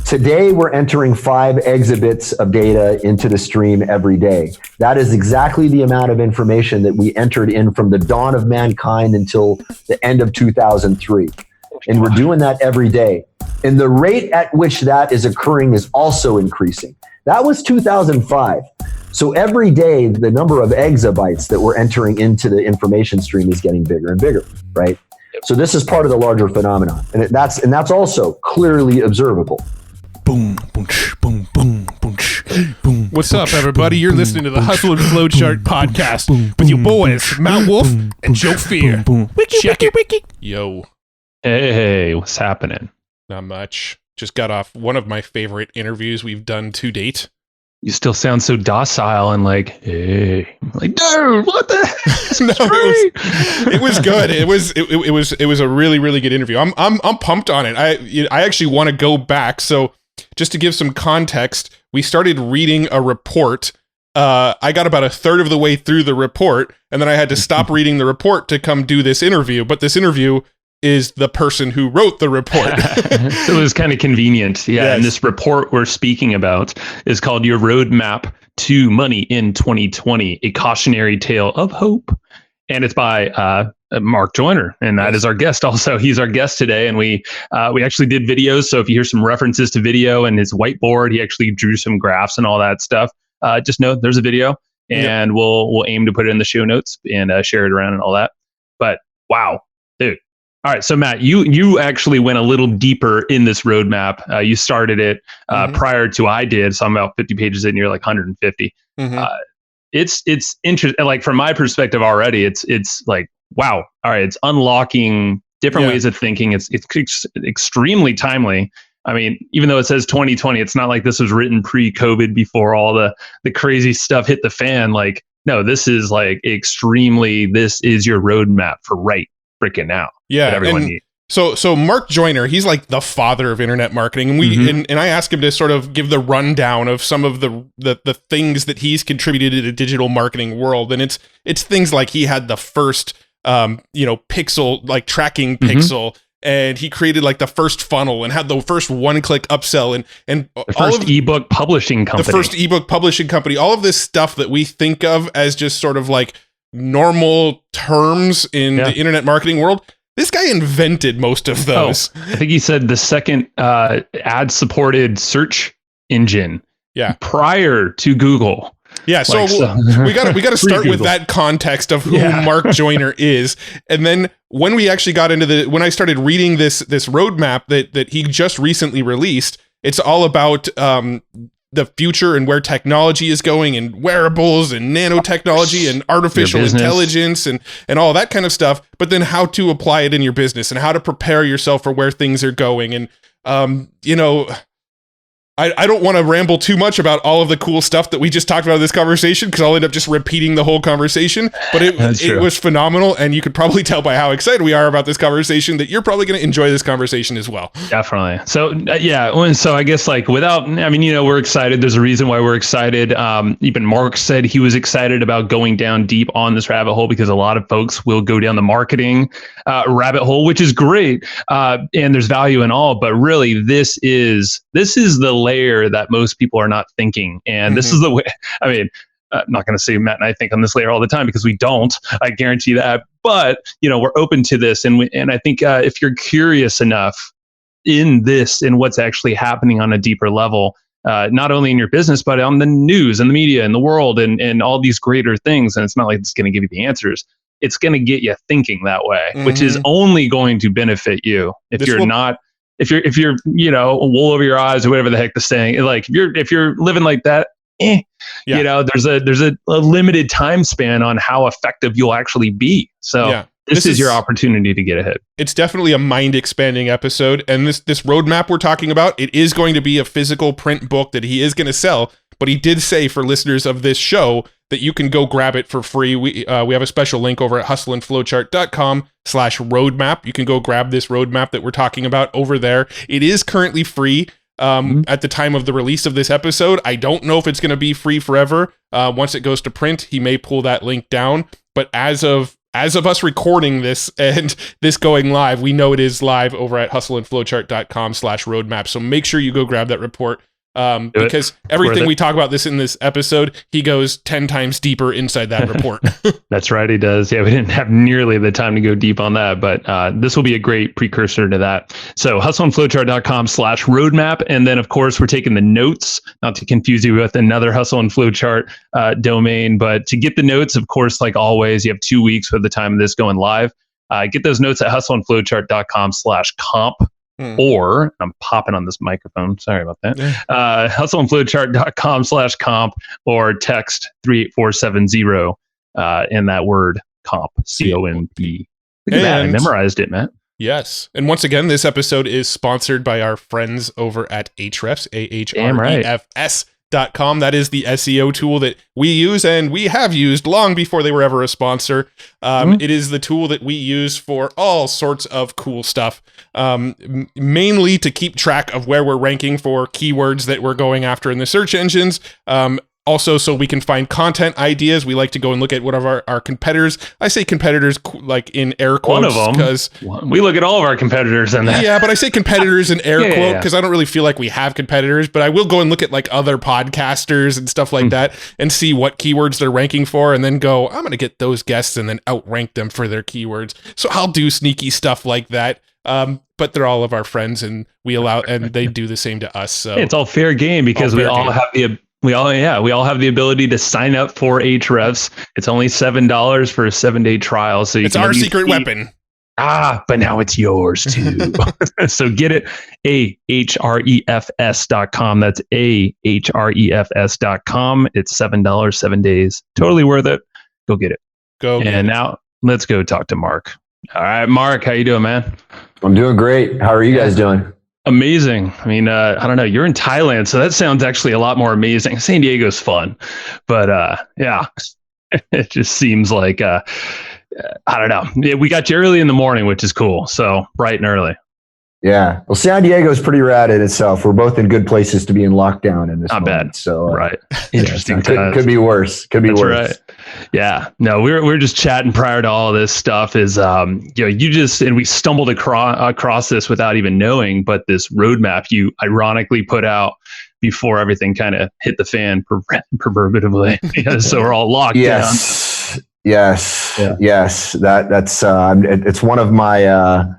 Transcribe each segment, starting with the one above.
Today, we're entering 5 exabytes of data into the stream every day. That is exactly the amount of information that we entered in from the dawn of mankind until the end of 2003. And we're doing that every day. And the rate at which that is occurring is also increasing. That was 2005. So every day, the number of exabytes that we're entering into the information stream is getting bigger and bigger, right? So this is part of the larger phenomenon. And that's also clearly observable. Boom, boom, boom, boom, boom, boom. What's up, everybody? You're listening to the Hustle and Flowchart podcast with your boys, Matt Wolf and Joe Fier. Check it. Yo. Hey, what's happening? Not much. Just got off one of my favorite interviews we've done to date. You still sound so docile and like, hey, I'm like, dude, what the heck? No, it was good. It was a really, really good interview. I'm pumped on it. I actually want to go back. So just to give some context, we started reading a report. I got about a third of the way through the report, and then I had to stop reading the report to come do this interview. But this interview is the person who wrote the report. So it was kind of convenient. Yeah. Yes. And this report we're speaking about is called Your Roadmap to Money in 2020, A Cautionary Tale of Hope. And it's by Mark Joyner. And that is our guest also. He's our guest today. And we actually did videos. So if you hear some references to video and his whiteboard, he actually drew some graphs and all that stuff. Just know there's a video, and we'll aim to put it in the show notes and share it around and all that. But wow, dude. All right. So Matt, you actually went a little deeper in this roadmap. You started it prior to I did. So I'm about 50 pages in, you're like 150. It's interesting. Like from my perspective already, it's like, wow. All right. It's unlocking different ways of thinking. It's extremely timely. I mean, even though it says 2020, it's not like this was written pre-COVID before all the crazy stuff hit the fan. Like, no, this is like this is your roadmap for right freaking now. Yeah. That everyone needs. So Mark Joyner, he's like the father of internet marketing. And and I asked him to sort of give the rundown of some of the things that he's contributed to the digital marketing world. And it's things like he had the first pixel, like tracking pixel, and he created like the first funnel and had the first one-click upsell and the first ebook publishing company. The first ebook publishing company. All of this stuff that we think of as just sort of like normal terms in the internet marketing world. This guy invented most of those. I think he said the second ad-supported search engine prior to Google. Yeah, so we got to start with that context of who Mark Joyner is, and then when we actually got into when I started reading this roadmap that he just recently released, it's all about the future and where technology is going, and wearables and nanotechnology and artificial intelligence and all that kind of stuff, but then how to apply it in your business and how to prepare yourself for where things are going. And I don't want to ramble too much about all of the cool stuff that we just talked about in this conversation, because I'll end up just repeating the whole conversation, but it was phenomenal. And you could probably tell by how excited we are about this conversation that you're probably going to enjoy this conversation as well. Definitely. So so I guess like we're excited. There's a reason why we're excited. Even Mark said he was excited about going down deep on this rabbit hole, because a lot of folks will go down the marketing rabbit hole, which is great. And there's value in all, but really this is the layer that most people are not thinking. And this is the way, I mean, I'm not going to say Matt and I think on this layer all the time, because we don't, I guarantee that, but we're open to this. And I think if you're curious enough in this and what's actually happening on a deeper level, not only in your business, but on the news and the media and the world and all these greater things. And it's not like it's going to give you the answers. It's going to get you thinking that way, which is only going to benefit you. If you're wool over your eyes or whatever the heck the saying, like if you're living like that, there's a limited time span on how effective you'll actually be. So this is your opportunity to get ahead. It's definitely a mind expanding episode. And this roadmap we're talking about, it is going to be a physical print book that he is going to sell. But he did say for listeners of this show that you can go grab it for free. We have a special link over at hustleandflowchart.com/roadmap. You can go grab this roadmap that we're talking about over there. It is currently free at the time of the release of this episode. I don't know if it's going to be free forever. Once it goes to print, he may pull that link down. But as of as of us recording this and this going live, we know it is live over at hustleandflowchart.com/roadmap. So make sure you go grab that report. Because everything we talk about in this episode, he goes 10 times deeper inside that report. That's right, he does. Yeah, we didn't have nearly the time to go deep on that, but this will be a great precursor to that. So hustleandflowchart.com/roadmap. And then, of course, we're taking the notes, not to confuse you with another Hustle and Flowchart domain, but to get the notes, of course, like always, you have 2 weeks for the time of this going live. Get those notes at hustleandflowchart.com/comp. Or I'm popping on this microphone. Sorry about that. Hustleandflowchart.com/comp or text 38470 in that word comp, COMP. Look at that. I memorized it, Matt. Yes. And once again, this episode is sponsored by our friends over at Ahrefs, AHREFS.com. That is the SEO tool that we use and we have used long before they were ever a sponsor. It is the tool that we use for all sorts of cool stuff, mainly to keep track of where we're ranking for keywords that we're going after in the search engines. Also, so we can find content ideas. We like to go and look at what of our competitors. I say competitors like in air quotes. One of them. Because we look at all of our competitors in that. Yeah, but I say competitors in air quote because I don't really feel like we have competitors. But I will go and look at like other podcasters and stuff like that and see what keywords they're ranking for, and then go, I'm going to get those guests and then outrank them for their keywords. So I'll do sneaky stuff like that. But they're all of our friends, and we allow, and they do the same to us. So it's all fair game because we all have the ability to sign up for Ahrefs. It's only $7 for a 7-day trial. So it's our secret weapon. But now it's yours too. So get it, ahrefs.com. That's ahrefs.com. It's $7, 7 days. Totally worth it. Go get it. And now let's go talk to Mark. All right, Mark, how you doing, man? I'm doing great. How are you guys doing? Amazing. I mean, I don't know. You're in Thailand, so that sounds actually a lot more amazing. San Diego's fun, but yeah, it just seems like I don't know. Yeah, we got you early in the morning, which is cool. So bright and early. Yeah. Well, San Diego's pretty rad in itself. We're both in good places to be in lockdown in this Not moment. Bad. So right. Interesting. Could be worse. That's worse. Right. Yeah. No, we're just chatting prior to all this stuff is, you just, and we stumbled across this without even knowing, but this roadmap you ironically put out before everything kind of hit the fan proverbially. So we're all locked down. Yes. That's it's one of my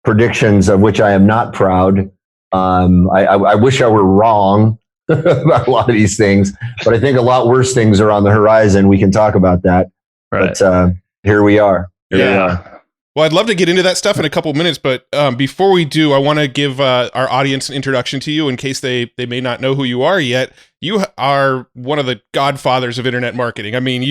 predictions of which I am not proud. I wish I were wrong about a lot of these things, but I think a lot worse things are on the horizon. We can talk about that. Right. But here we are. Well, I'd love to get into that stuff in a couple of minutes, but before we do, I want to give our audience an introduction to you in case they may not know who you are yet. You are one of the godfathers of internet marketing. I mean,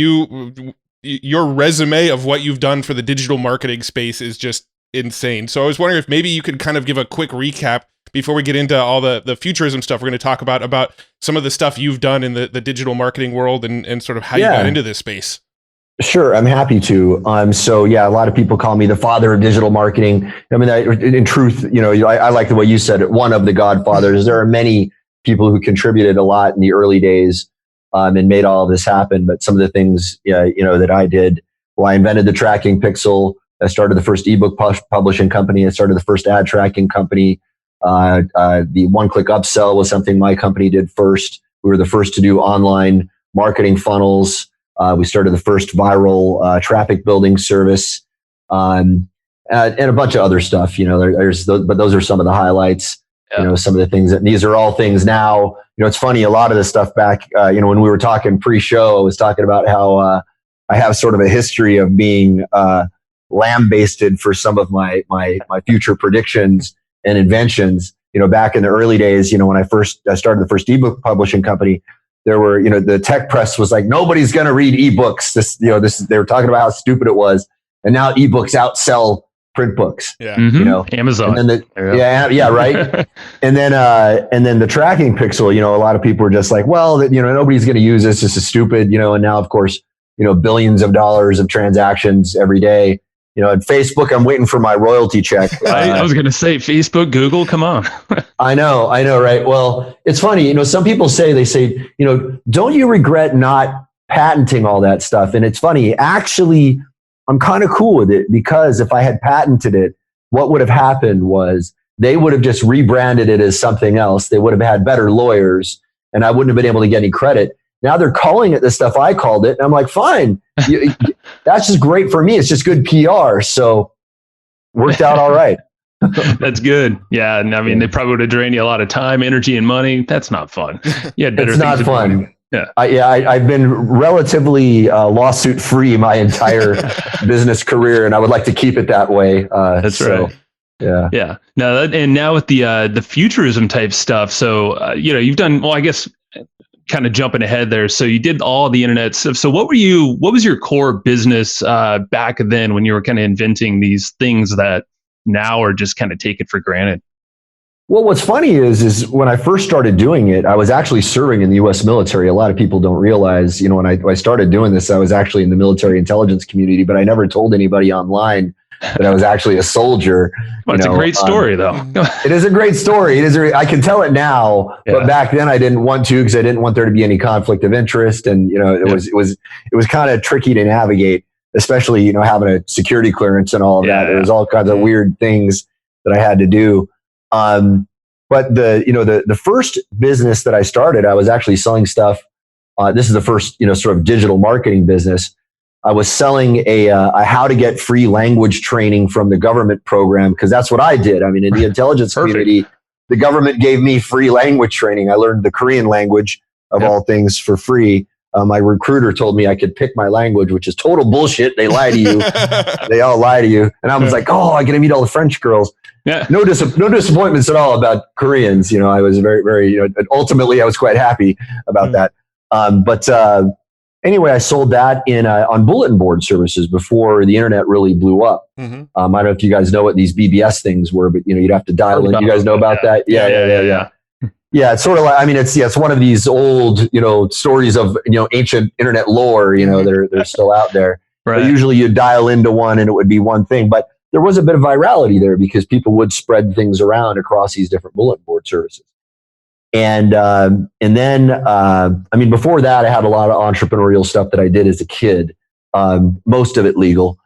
your resume of what you've done for the digital marketing space is just insane. So I was wondering if maybe you could kind of give a quick recap before we get into all the futurism stuff we're going to talk about some of the stuff you've done in the digital marketing world and sort of how you got into this space. Sure, I'm happy to. So yeah, a lot of people call me the father of digital marketing. I mean, in truth, I like the way you said it. One of the godfathers. There are many people who contributed a lot in the early days and made all of this happen. But some of the things, that I did. Well, I invented the tracking pixel. I started the first ebook publishing company. I started the first ad tracking company. The one-click upsell was something my company did first. We were the first to do online marketing funnels. We started the first viral traffic building service, and a bunch of other stuff. But those are some of the highlights. Yeah. Some of the things these are all things now. It's funny. A lot of the stuff back, when we were talking pre-show, I was talking about how I have sort of a history of being lambasted for some of my future predictions and inventions. Back in the early days, when I started the first ebook publishing company, there were, the tech press was like, nobody's going to read ebooks. They were talking about how stupid it was. And now ebooks outsell print books. Yeah. Amazon. And then right. and then the tracking pixel, a lot of people were just like, well, nobody's going to use this. This is stupid, and now of course, billions of dollars of transactions every day. At Facebook, I'm waiting for my royalty check. I was going to say Facebook, Google, come on. I know, right? Well, it's funny, some people say, don't you regret not patenting all that stuff? And it's funny, actually, I'm kind of cool with it, because if I had patented it, what would have happened was they would have just rebranded it as something else. They would have had better lawyers, and I wouldn't have been able to get any credit. Now they're calling it the stuff I called it. And I'm like, fine, that's just great for me. It's just good PR. So worked out all right. That's good. Yeah. And I mean, they probably would have drained you a lot of time, energy, and money. That's not fun. Yeah, it's not fun. Yeah. I've been relatively lawsuit free my entire business career, and I would like to keep it that way. That's right. Yeah. Yeah. Now, and now with the futurism type stuff. So, you've done, well, I guess kind of jumping ahead there. So you did all the internet stuff. So what was your core business back then when you were kind of inventing these things that now are just kind of taken for granted? Well, what's funny is when I first started doing it, I was actually serving in the U.S. military. A lot of people don't realize, when I started doing this, I was actually in the military intelligence community, but I never told anybody online that I was actually a soldier. Well, it's a great story, though. It is a great story. I can tell it now, but back then I didn't want to, because I didn't want there to be any conflict of interest, and it was kind of tricky to navigate, especially having a security clearance and all of that. There was all kinds of weird things that I had to do. But the first business that I started, I was actually selling stuff. This is the first sort of digital marketing business. I was selling a how to get free language training from the government program, because that's what I did. I mean, in the intelligence community, the government gave me free language training. I learned the Korean language of all things for free. My recruiter told me I could pick my language, which is total bullshit. They lie to you. They all lie to you. And I was like, oh, I get to meet all the French girls. Yeah. No disappointments at all about Koreans. I was very, very, ultimately I was quite happy about that. Anyway, I sold that on bulletin board services before the internet really blew up. Mm-hmm. I don't know if you guys know what these BBS things were, but you'd have to dial in. You guys know about that? Yeah. Yeah, it's sort of like, it's one of these old, stories of, ancient internet lore, they're still out there. Right. But usually you dial into one and it would be one thing. But there was a bit of virality there, because people would spread things around across these different bulletin board services. And then before that, I had a lot of entrepreneurial stuff that I did as a kid, most of it legal.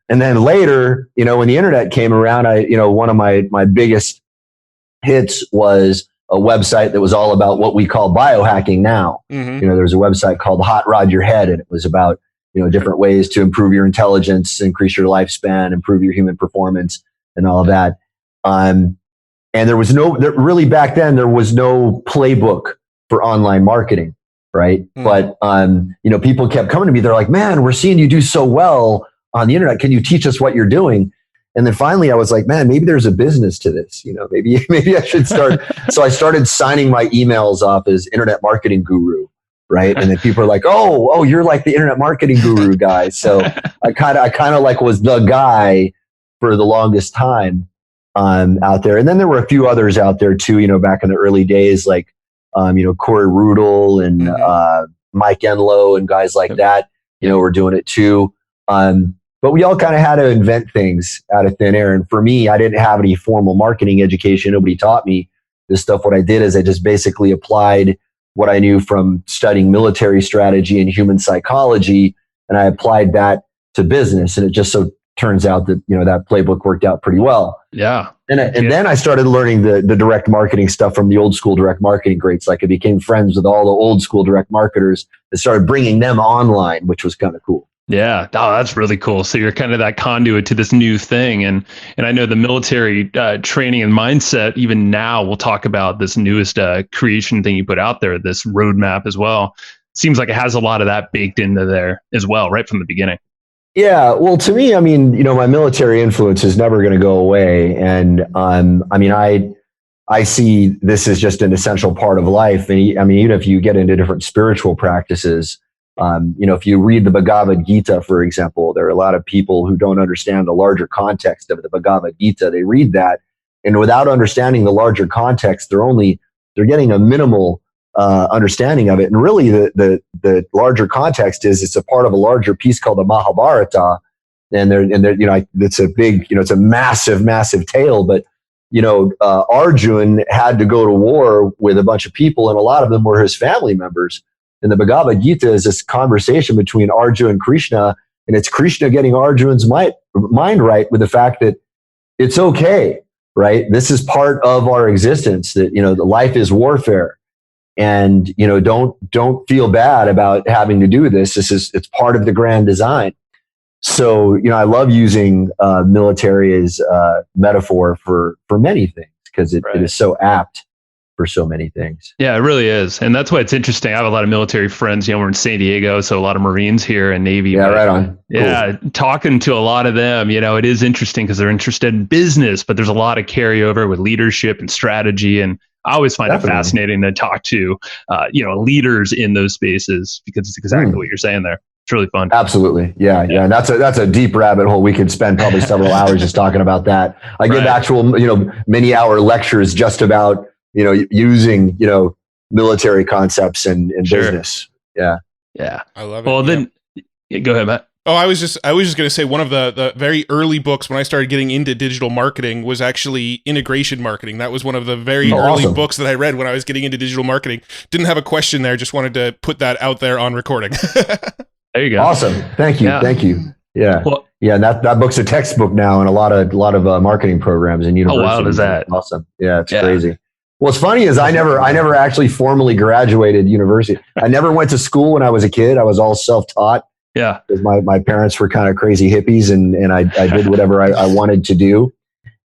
And then later, when the internet came around, one of my biggest hits was a website that was all about what we call biohacking now. Mm-hmm. There was a website called Hot Rod Your Head, and it was about, different ways to improve your intelligence, increase your lifespan, improve your human performance, and all of that. And there was really back then, there was no playbook for online marketing, right? Mm. But, people kept coming to me. They're like, man, we're seeing you do so well on the internet. Can you teach us what you're doing? And then finally I was like, man, maybe there's a business to this. Maybe I should start. So I started signing my emails off as internet marketing guru, right? And then people are like, oh, you're like the internet marketing guru guy. So I kind of like was the guy for the longest time. Out there. And then there were a few others out there too, back in the early days, like, Corey Rudel and, Mike Enlow and guys like that, were doing it too. But we all kind of had to invent things out of thin air. And for me, I didn't have any formal marketing education. Nobody taught me this stuff. What I did is I just basically applied what I knew from studying military strategy and human psychology. And I applied that to business. And it just so turns out that, that playbook worked out pretty well. Yeah. And then I started learning the direct marketing stuff from the old school direct marketing greats. Like I became friends with all the old school direct marketers and started bringing them online, which was kind of cool. Yeah. Oh, that's really cool. So you're kind of that conduit to this new thing. And I know the military training and mindset, even now we'll talk about this newest creation thing you put out there, this roadmap as well. Seems like it has a lot of that baked into there as well, right from the beginning. Yeah, well, to me, my military influence is never going to go away, and I see this as just an essential part of life. And even if you get into different spiritual practices, if you read the Bhagavad Gita, for example, there are a lot of people who don't understand the larger context of the Bhagavad Gita. They read that, and without understanding the larger context, they're getting a minimal understanding of it. And really the larger context is it's a part of a larger piece called the Mahabharata. And it's a big, it's a massive tale, but, Arjun had to go to war with a bunch of people, and a lot of them were his family members. in the Bhagavad Gita is this conversation between Arjuna and Krishna, and it's Krishna getting Arjuna's mind right with the fact that it's okay, right? This is part of our existence, that, the life is warfare. And, don't feel bad about having to do this. It's part of the grand design. So, I love using military as metaphor for many things, because it is so apt for so many things. Yeah, it really is. And that's why it's interesting. I have a lot of military friends, we're in San Diego, so a lot of Marines here and Navy. Yeah, right on. Yeah, cool. Talking to a lot of them, it is interesting because they're interested in business, but there's a lot of carryover with leadership and strategy. And I always find it fascinating to talk to, leaders in those spaces, because it's exactly what you're saying there. It's really fun. Absolutely. Yeah. And that's a deep rabbit hole. We could spend probably several hours just talking about that. I give actual, many hour lectures just about, using, military concepts in business. Yeah. Yeah. I love it. Well, then go ahead, Matt. Oh, I was just going to say, one of the very early books when I started getting into digital marketing was actually integration marketing. That was one of the very early books that I read when I was getting into digital marketing. Didn't have a question there. Just wanted to put that out there on recording. There you go. Awesome. Thank you. Yeah. Thank you. Yeah. Well, yeah. And that book's a textbook now in a lot of marketing programs and universities. How wild is that? Awesome. Yeah. It's crazy. What's funny is I never actually formally graduated university. I never went to school when I was a kid. I was all self-taught. Yeah. Because my parents were kind of crazy hippies, and I did whatever I wanted to do.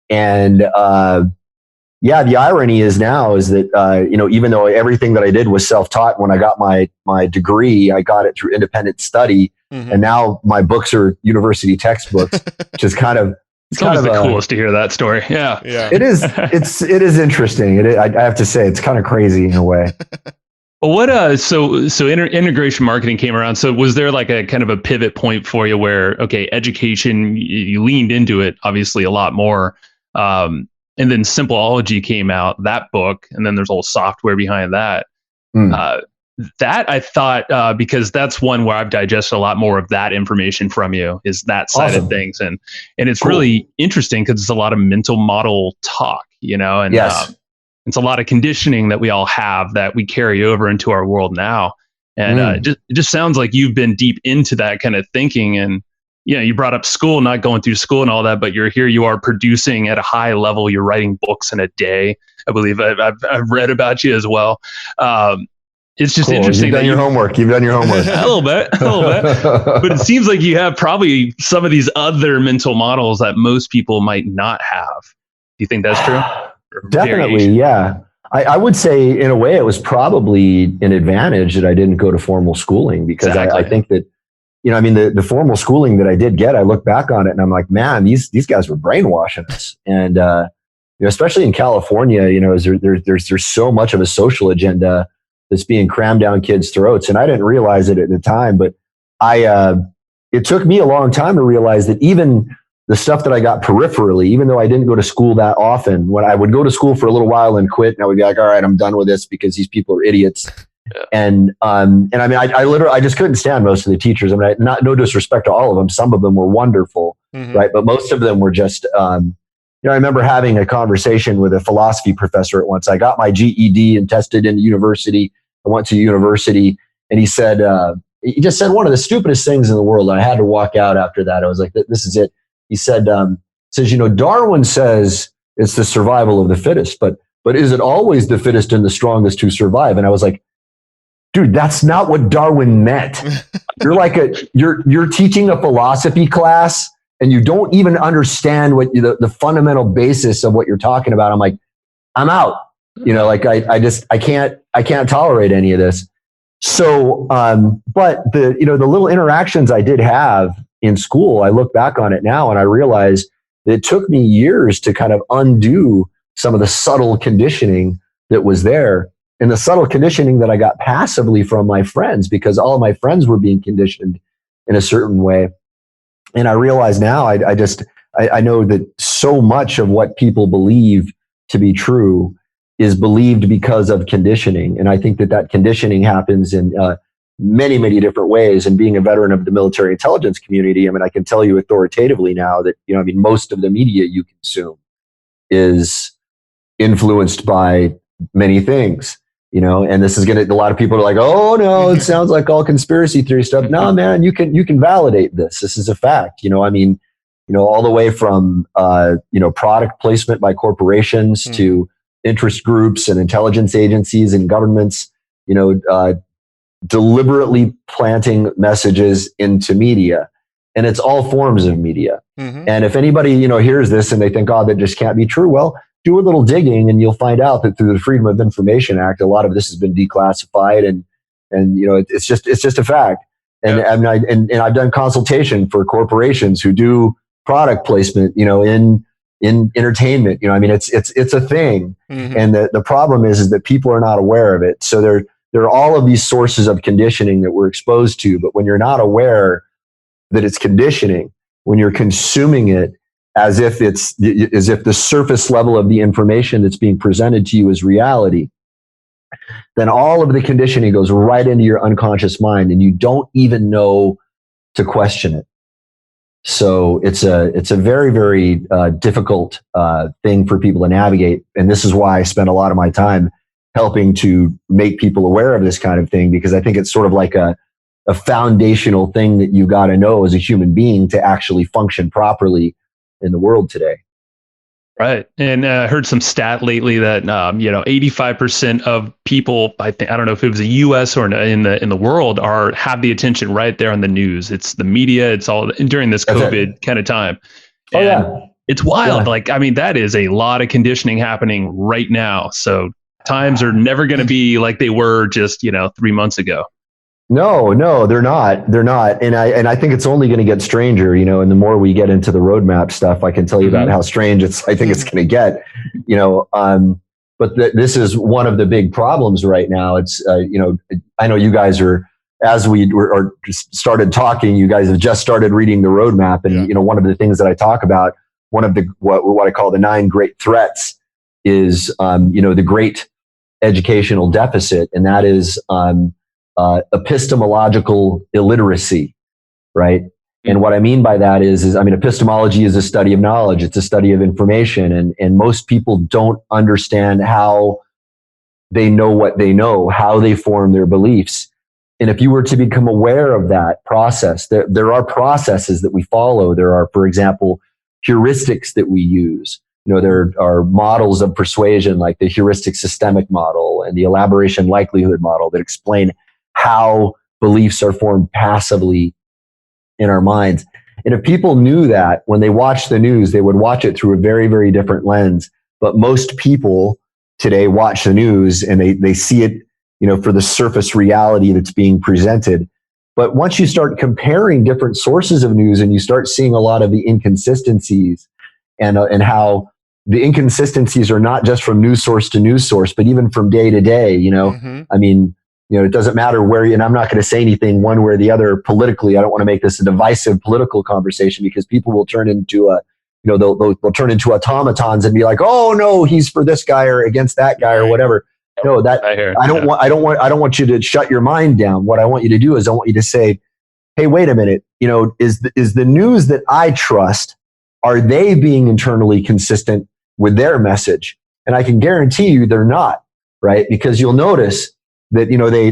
And the irony is that even though everything that I did was self-taught, when I got my degree, I got it through independent study, and now my books are university textbooks, which is kind of it's always the coolest to hear that story. Yeah. It is. It is interesting. I have to say, it's kind of crazy in a way. Well, what so integration marketing came around. So was there like a kind of a pivot point for you where, okay, education, you leaned into it obviously a lot more, and then Simpleology came out, that book, and then there's all software behind that. That I thought, because that's one where I've digested a lot more of that information from you, is that side of things, and it's really interesting because it's a lot of mental model talk, and it's a lot of conditioning that we all have that we carry over into our world now, and it just sounds like you've been deep into that kind of thinking. And you brought up school, not going through school and all that, but you are producing at a high level. You're writing books in a day. I believe I've read about you as well. It's just interesting. You've done your homework. You've done your homework. a little bit. But it seems like you have probably some of these other mental models that most people might not have. Do you think that's true? Definitely, yeah. I would say, in a way, it was probably an advantage that I didn't go to formal schooling, because I think that, the formal schooling that I did get, I look back on it and I'm like, man, these guys were brainwashing us. And, especially in California, there's so much of a social agenda that's being crammed down kids' throats. And I didn't realize it at the time, but it took me a long time to realize that even the stuff that I got peripherally, even though I didn't go to school that often, when I would go to school for a little while and quit, and I would be like, all right, I'm done with this because these people are idiots. Yeah. And I just couldn't stand most of the teachers. No disrespect to all of them. Some of them were wonderful, right? But most of them were just, I remember having a conversation with a philosophy professor at once. I got my GED and tested into university. I went to university, and he just said one of the stupidest things in the world. And I had to walk out after that. I was like, this is it. He said, Darwin says it's the survival of the fittest, but is it always the fittest and the strongest who survive? And I was like, dude, that's not what Darwin meant. You're teaching a philosophy class, and you don't even understand what the fundamental basis of what you're talking about. I'm like, I'm out. I can't tolerate any of this. So, but the little interactions I did have in school, I look back on it now and I realize that it took me years to kind of undo some of the subtle conditioning that was there, and the subtle conditioning that I got passively from my friends, because all of my friends were being conditioned in a certain way. And I realize now, I know that so much of what people believe to be true is believed because of conditioning. And I think that conditioning happens in many, many different ways. And being a veteran of the military intelligence community, I can tell you authoritatively now that, most of the media you consume is influenced by many things. and this is a lot of people are like, oh no, it sounds like all conspiracy theory stuff. No, man, you can validate this. This is a fact. All the way from, product placement by corporations to interest groups and intelligence agencies and governments, deliberately planting messages into media. And it's all forms of media. And if anybody, hears this and they think, oh, that just can't be true. Well, do a little digging and you'll find out that through the Freedom of Information Act, a lot of this has been declassified and it's just a fact. And, I've done consultation for corporations who do product placement, in entertainment. It's a thing. And the problem is that people are not aware of it. So there are all of these sources of conditioning that we're exposed to. But when you're not aware that it's conditioning, when you're consuming it as if the surface level of the information that's being presented to you is reality, then all of the conditioning goes right into your unconscious mind and you don't even know to question it. So it's a very, very difficult thing for people to navigate. And this is why I spend a lot of my time helping to make people aware of this kind of thing, because I think it's sort of like a foundational thing that you got to know as a human being to actually function properly in the world today. Right. And I heard some stat lately that 85% of people, I don't know if it was the US or in the world, have the attention right there on the news. It's the media, it's all during this COVID kind of time. Oh, yeah. It's wild. Yeah. That is a lot of conditioning happening right now. So times are never going to be like they were just, 3 months ago. No, they're not. They're not. And I think it's only going to get stranger, and the more we get into the roadmap stuff, I can tell you about how strange I think it's going to get, but this is one of the big problems right now. It's, I know you guys are, as we just started talking, you guys have just started reading the roadmap. And, one of the things that I talk about, one of the, what I call the 9 great threats is, the great educational deficit. And that is, epistemological illiteracy, right? And what I mean by that is epistemology is a study of knowledge. It's a study of information. And most people don't understand how they know what they know, how they form their beliefs. And if you were to become aware of that process, there are processes that we follow. There are, for example, heuristics that we use. There are models of persuasion like the heuristic systemic model and the elaboration likelihood model that explain how beliefs are formed passively in our minds. And if people knew that when they watch the news, they would watch it through a very, very different lens. But most people today watch the news and they see it, for the surface reality that's being presented. But once you start comparing different sources of news and you start seeing a lot of the inconsistencies and how the inconsistencies are not just from news source to news source, but even from day to day, it doesn't matter where, and I'm not going to say anything one way or the other politically. I don't want to make this a divisive political conversation because people will turn into they'll turn into automatons and be like, oh no, he's for this guy or against that guy or whatever. No, I don't want you to shut your mind down. What I want you to do is I want you to say, hey, wait a minute, is the news that I trust, are they being internally consistent with their message? And I can guarantee you they're not, right? Because you'll notice that,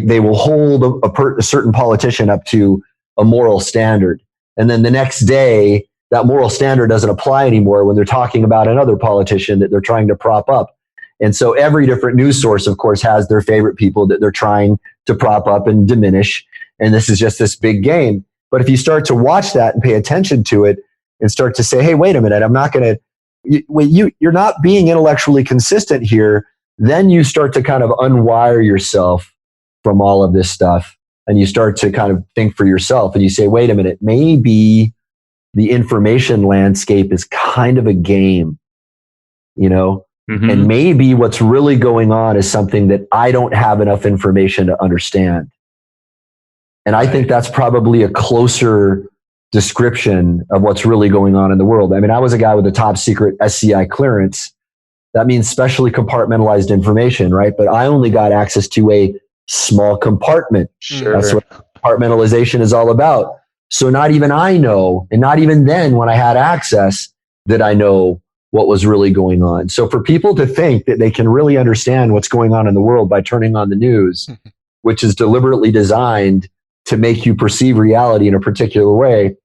they will hold a certain politician up to a moral standard. And then the next day, that moral standard doesn't apply anymore when they're talking about another politician that they're trying to prop up. And so every different news source, of course, has their favorite people that they're trying to prop up and diminish. And this is just this big game. But if you start to watch that and pay attention to it and start to say, hey, wait a minute, I'm not going to, you're not being intellectually consistent here. Then you start to kind of unwire yourself from all of this stuff and you start to kind of think for yourself and you say, wait a minute, maybe the information landscape is kind of a game, and maybe what's really going on is something that I don't have enough information to understand. And I think that's probably a closer description of what's really going on in the world. I was a guy with a top secret SCI clearance. That means specially compartmentalized information, right? But I only got access to a small compartment. Sure. That's what compartmentalization is all about. So not even I know, and not even then when I had access, did I know what was really going on. So for people to think that they can really understand what's going on in the world by turning on the news, which is deliberately designed to make you perceive reality in a particular way,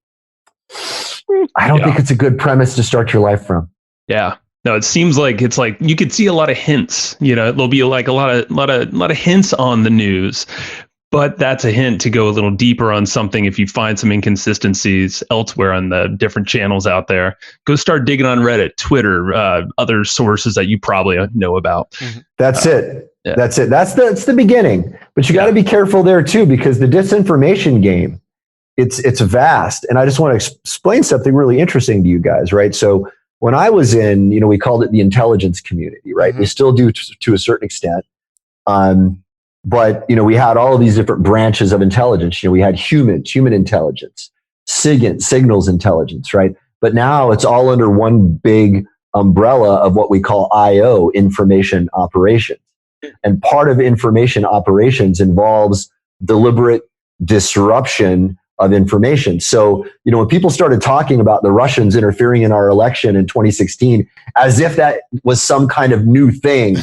I don't think it's a good premise to start your life from. Yeah. No, it seems like it's like you could see a lot of hints. There'll be like a lot of hints on the news, but that's a hint to go a little deeper on something. If you find some inconsistencies elsewhere on the different channels out there, go start digging on Reddit, Twitter, other sources that you probably know about. That's it. Yeah. That's it. That's the beginning. But you got to be careful there too, because the disinformation game, it's vast. And I just want to explain something really interesting to you guys, right? So when I was in, we called it the intelligence community, right? We still do to a certain extent. But, we had all of these different branches of intelligence. We had human intelligence, signals intelligence, right? But now it's all under one big umbrella of what we call IO, information operations. And part of information operations involves deliberate disruption of information. So, when people started talking about the Russians interfering in our election in 2016, as if that was some kind of new thing,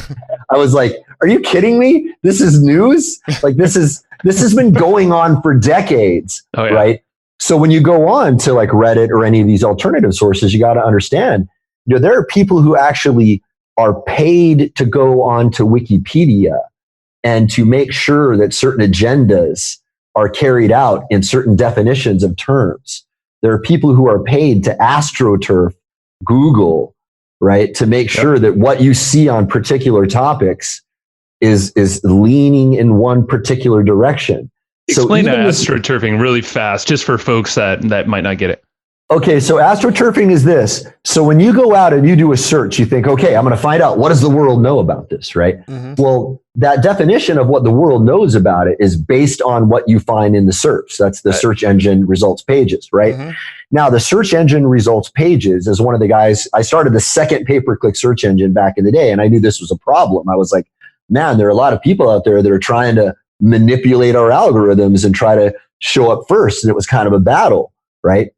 I was like, are you kidding me? This is news? Like this has been going on for decades, right? So when you go on to like Reddit or any of these alternative sources, you got to understand, there are people who actually are paid to go on to Wikipedia and to make sure that certain agendas are carried out in certain definitions of terms. There are people who are paid to AstroTurf Google, right, to make sure that what you see on particular topics is leaning in one particular direction. Explain astroturfing really fast, just for folks that might not get it. Okay, so astroturfing is this. So when you go out and you do a search, you think, okay, I'm going to find out what does the world know about this, right? Well, that definition of what the world knows about it is based on what you find in the search. That's the search engine results pages, right? Now, the search engine results pages is one of the guys, I started the second pay-per-click search engine back in the day, and I knew this was a problem. I was like, man, there are a lot of people out there that are trying to manipulate our algorithms and try to show up first. And it was kind of a battle, right?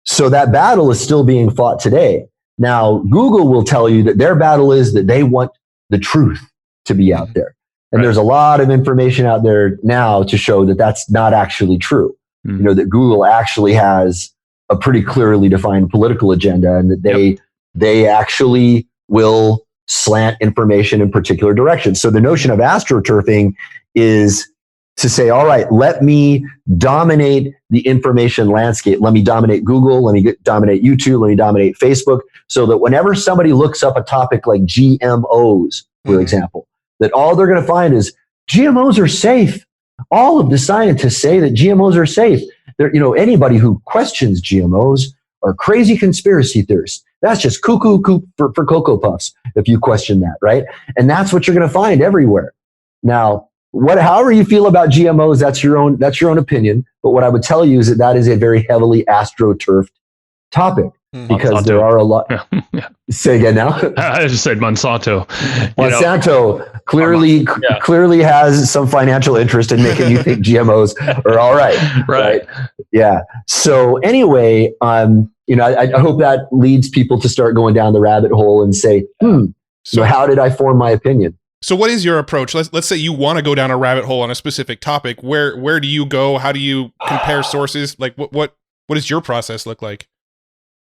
So that battle is still being fought today. Now, Google will tell you that their battle is that they want the truth to be out there. And there's a lot of information out there now to show that that's not actually true. That Google actually has a pretty clearly defined political agenda, and that they actually will slant information in particular directions. So the notion of astroturfing is to say, all right, let me dominate the information landscape. Let me dominate Google. Let me dominate YouTube. Let me dominate Facebook, so that whenever somebody looks up a topic like GMOs, for example, that all they're going to find is GMOs are safe. All of the scientists say that GMOs are safe. Anybody who questions GMOs are crazy conspiracy theorists. That's just cuckoo for Cocoa Puffs if you question that, right? And that's what you're going to find everywhere. Now, however you feel about GMOs, that's your own opinion. But what I would tell you is that is a very heavily astroturfed topic, because there are a lot. Say again now. I just said Monsanto. Monsanto clearly has some financial interest in making you think GMOs are all right. Right. Yeah. So anyway, I hope that leads people to start going down the rabbit hole and say, so how did I form my opinion? So what is your approach? Let's say you want to go down a rabbit hole on a specific topic. Where do you go? How do you compare sources? Like what does your process look like?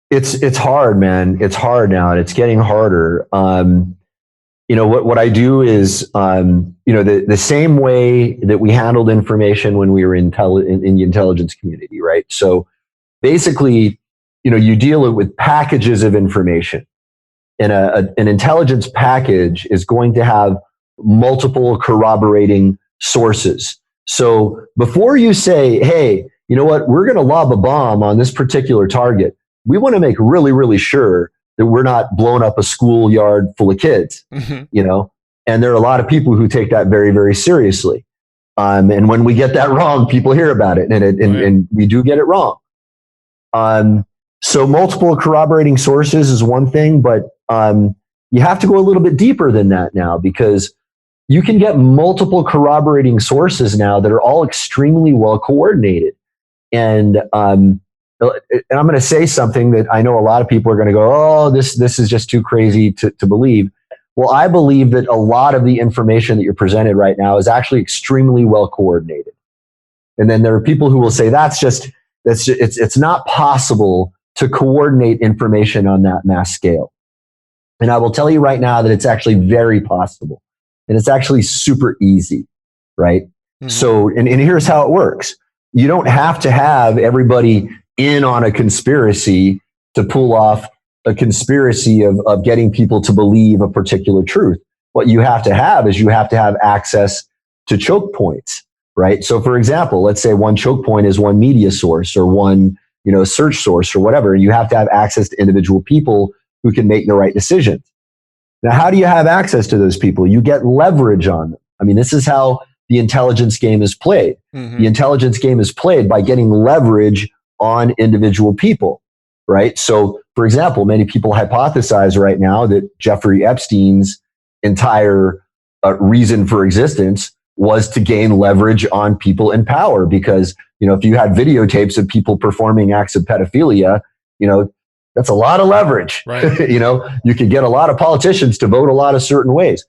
It's hard, man. It's hard now, and it's getting harder. What I do is, the same way that we handled information when we were in the intelligence community, right? So basically, you deal with packages of information. And an intelligence package is going to have multiple corroborating sources. So before you say, hey, you know what, we're going to lob a bomb on this particular target, we want to make really, really sure that we're not blowing up a schoolyard full of kids, and there are a lot of people who take that very, very seriously. And when we get that wrong, people hear about it, and we do get it wrong. So multiple corroborating sources is one thing, but you have to go a little bit deeper than that now, because you can get multiple corroborating sources now that are all extremely well coordinated. And and I'm going to say something that I know a lot of people are going to go, oh, this is just too crazy to believe. Well, I believe that a lot of the information that you're presented right now is actually extremely well coordinated. And then there are people who will say it's not possible to coordinate information on that mass scale. And I will tell you right now that it's actually very possible. And it's actually super easy, right? Mm-hmm. So, and here's how it works. You don't have to have everybody in on a conspiracy to pull off a conspiracy of getting people to believe a particular truth. What you have to have is you have to have access to choke points, right? So for example, let's say one choke point is one media source or one, search source or whatever. You have to have access to individual people who can make the right decisions. Now, how do you have access to those people? You get leverage on them. I mean, this is how the intelligence game is played. Mm-hmm. The intelligence game is played by getting leverage on individual people, right? So, for example, many people hypothesize right now that Jeffrey Epstein's entire reason for existence was to gain leverage on people in power. Because, if you had videotapes of people performing acts of pedophilia, that's a lot of leverage. Right. You could get a lot of politicians to vote a lot of certain ways.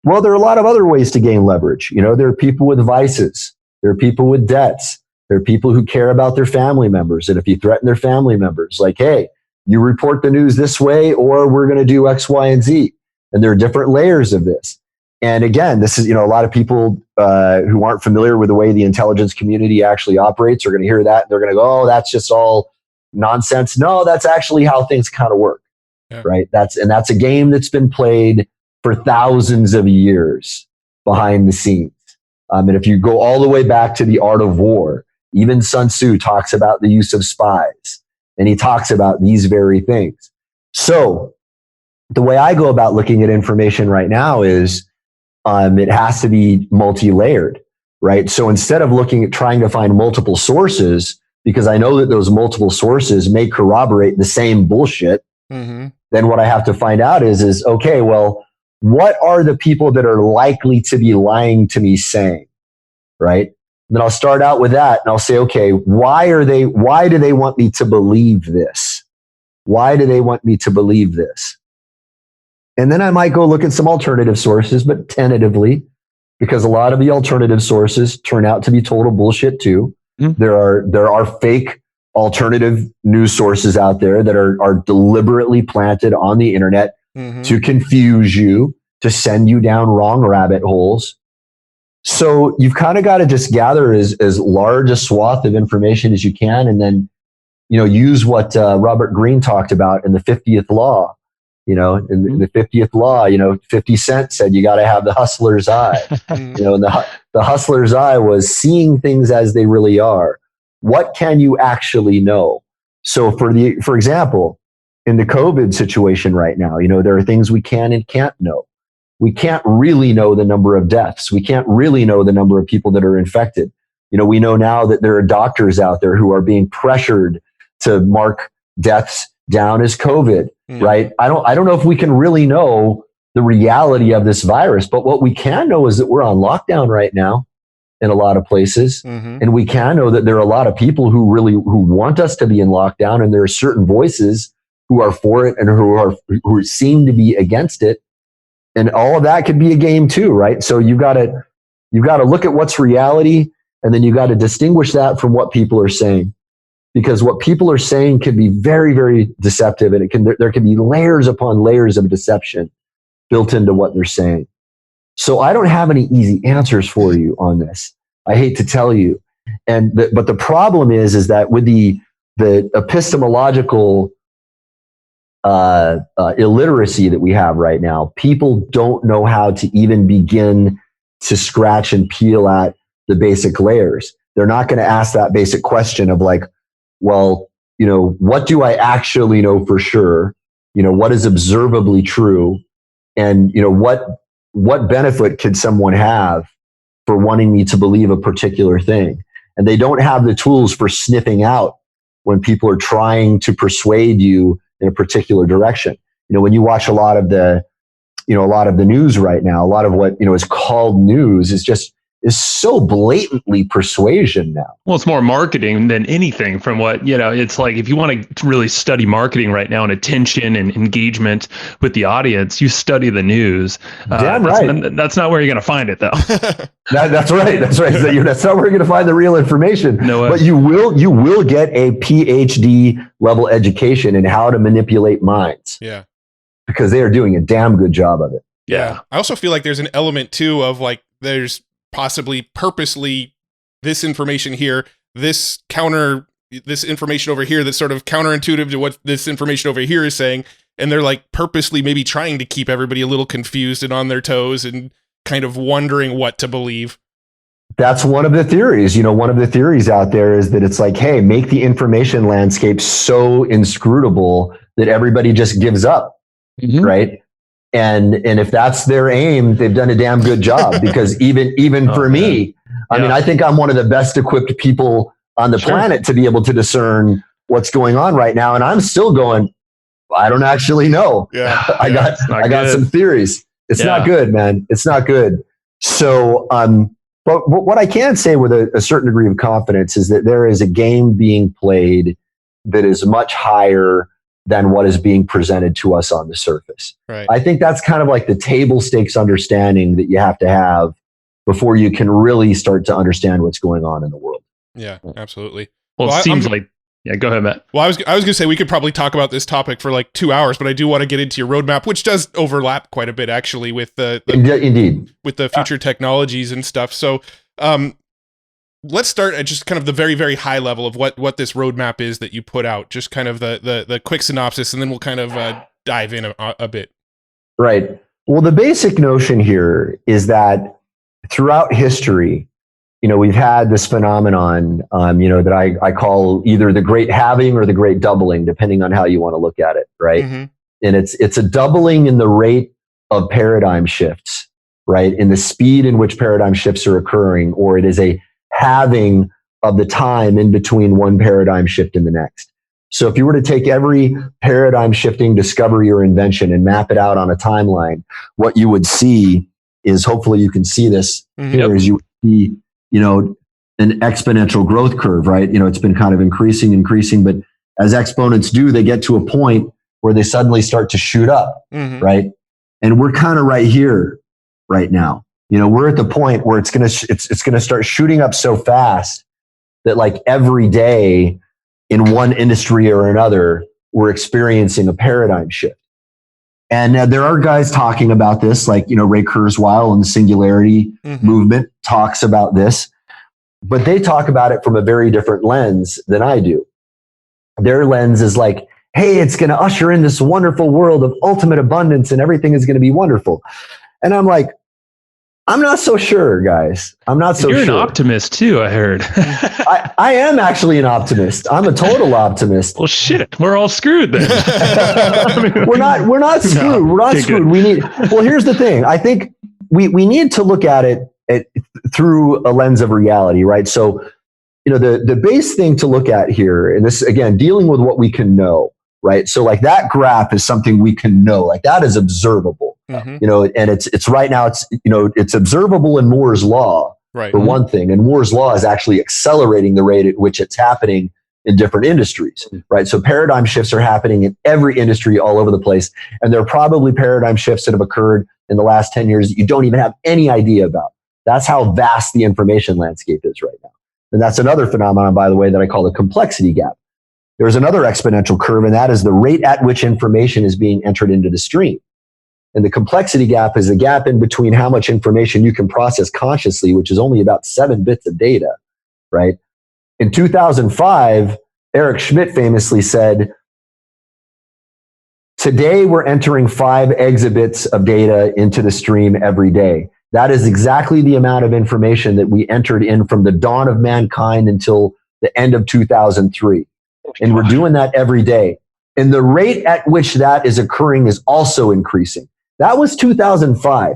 Well, there are a lot of other ways to gain leverage. There are people with vices. There are people with debts. There are people who care about their family members. And if you threaten their family members, like, hey, you report the news this way, or we're going to do X, Y, and Z. And there are different layers of this. And again, this is, a lot of people who aren't familiar with the way the intelligence community actually operates are going to hear that. And they're going to go, oh, that's just all nonsense. No, that's actually how things kind of work. Yeah. Right. That's a game that's been played for thousands of years behind the scenes. And if you go all the way back to the art of war, even Sun Tzu talks about the use of spies, and he talks about these very things. So the way I go about looking at information right now is it has to be multi-layered, right? So instead of looking at trying to find multiple sources, because I know that those multiple sources may corroborate the same bullshit, mm-hmm. then what I have to find out is okay, well, what are the people that are likely to be lying to me saying, right? And then I'll start out with that and I'll say, okay, why do they want me to believe this? Why do they want me to believe this? And then I might go look at some alternative sources, but tentatively, because a lot of the alternative sources turn out to be total bullshit too. Mm-hmm. There are fake alternative news sources out there that are deliberately planted on the internet mm-hmm. to confuse you, to send you down wrong rabbit holes. So you've kind of got to just gather as large a swath of information as you can, and then, use what Robert Greene talked about in the 50th law. In the 50th law, 50 Cent said you got to have the hustler's eye. And the hustler's eye was seeing things as they really are. What can you actually know? So for example, in the COVID situation right now, there are things we can and can't know. We can't really know the number of deaths. We can't really know the number of people that are infected. We know now that there are doctors out there who are being pressured to mark deaths down as COVID, right? I don't know if we can really know the reality of this virus, but what we can know is that we're on lockdown right now in a lot of places. Mm-hmm. And we can know that there are a lot of people who want us to be in lockdown, and there are certain voices who are for it and who seem to be against it. And all of that could be a game too, right? So you've got to look at what's reality, and then you got to distinguish that from what people are saying. Because what people are saying can be very, very deceptive, and there can be layers upon layers of deception built into what they're saying. So I don't have any easy answers for you on this. I hate to tell you, but the problem is that with the epistemological illiteracy that we have right now, people don't know how to even begin to scratch and peel at the basic layers. They're not going to ask that basic question of like, well, what do I actually know for sure? What is observably true? And, what benefit could someone have for wanting me to believe a particular thing? And they don't have the tools for sniffing out when people are trying to persuade you in a particular direction. When you watch a lot of the news right now, a lot of what, is called news is just, is so blatantly persuasion now. Well, it's more marketing than anything from what, it's like if you want to really study marketing right now and attention and engagement with the audience, you study the news. Damn right. That's not where you're going to find it, though. That's right. That's right. That's not where you're going to find the real information. No way. But you will get a PhD level education in how to manipulate minds. Yeah. Because they are doing a damn good job of it. Yeah. I also feel like there's an element too of like, there's possibly purposely this information here, this information over here that's sort of counterintuitive to what this information over here is saying. And they're like purposely maybe trying to keep everybody a little confused and on their toes and kind of wondering what to believe. That's one of the theories. One of the theories out there is that it's like, hey, make the information landscape so inscrutable that everybody just gives up. Mm-hmm. Right. And if that's their aim, they've done a damn good job, because even for me, I mean, I think I'm one of the best equipped people on the planet to be able to discern what's going on right now. And I'm still going, I don't actually know. Yeah. I got some theories. It's not good, man. It's not good. So, but what I can say with a certain degree of confidence is that there is a game being played that is much higher than what is being presented to us on the surface. Right. I think that's kind of like the table stakes understanding that you have to have before you can really start to understand what's going on in the world. Yeah, absolutely. Well, it seems like, go ahead, Matt. Well, I was going to say we could probably talk about this topic for like 2 hours, but I do want to get into your roadmap, which does overlap quite a bit actually with indeed with the future technologies and stuff. So, let's start at just kind of the very, very high level of what this roadmap is that you put out, just kind of the quick synopsis, and then we'll kind of dive in a bit. Right. Well, the basic notion here is that throughout history, we've had this phenomenon, that I call either the great halving or the great doubling, depending on how you want to look at it. Right. Mm-hmm. And it's a doubling in the rate of paradigm shifts, right? In the speed in which paradigm shifts are occurring, or it is a halving of the time in between one paradigm shift and the next. So if you were to take every paradigm shifting discovery or invention and map it out on a timeline, what you would see is, hopefully you can see this here, is you would see, an exponential growth curve, right? It's been kind of increasing, but as exponents do, they get to a point where they suddenly start to shoot up, right? And we're kind of right here right now. We're at the point where it's gonna start shooting up so fast that like every day in one industry or another, we're experiencing a paradigm shift. And there are guys talking about this, like, Ray Kurzweil and the singularity movement talks about this, but they talk about it from a very different lens than I do. Their lens is like, hey, it's going to usher in this wonderful world of ultimate abundance and everything is going to be wonderful. And I'm like, I'm not so sure, guys. I'm not so sure. You're an optimist too, I heard. I am actually an optimist. I'm a total optimist. Well, shit, we're all screwed then. We're not screwed. No, we're not screwed. Well, here's the thing. I think we need to look at it through a lens of reality, right? So, the base thing to look at here, and this, again, dealing with what we can know, right? So like that graph is something we can know, like that is observable. And it's right now, it's observable in Moore's law, right, for one thing. And Moore's law is actually accelerating the rate at which it's happening in different industries, right? So paradigm shifts are happening in every industry all over the place. And there are probably paradigm shifts that have occurred in the last 10 years that you don't even have any idea about. That's how vast the information landscape is right now. And that's another phenomenon, by the way, that I call the complexity gap. There's another exponential curve, and that is the rate at which information is being entered into the stream. And the complexity gap is the gap in between how much information you can process consciously, which is only about 7 bits of data, right? In 2005, Eric Schmidt famously said, today we're entering 5 exabits of data into the stream every day. That is exactly the amount of information that we entered in from the dawn of mankind until the end of 2003. And we're doing that every day. And the rate at which that is occurring is also increasing. That was 2005.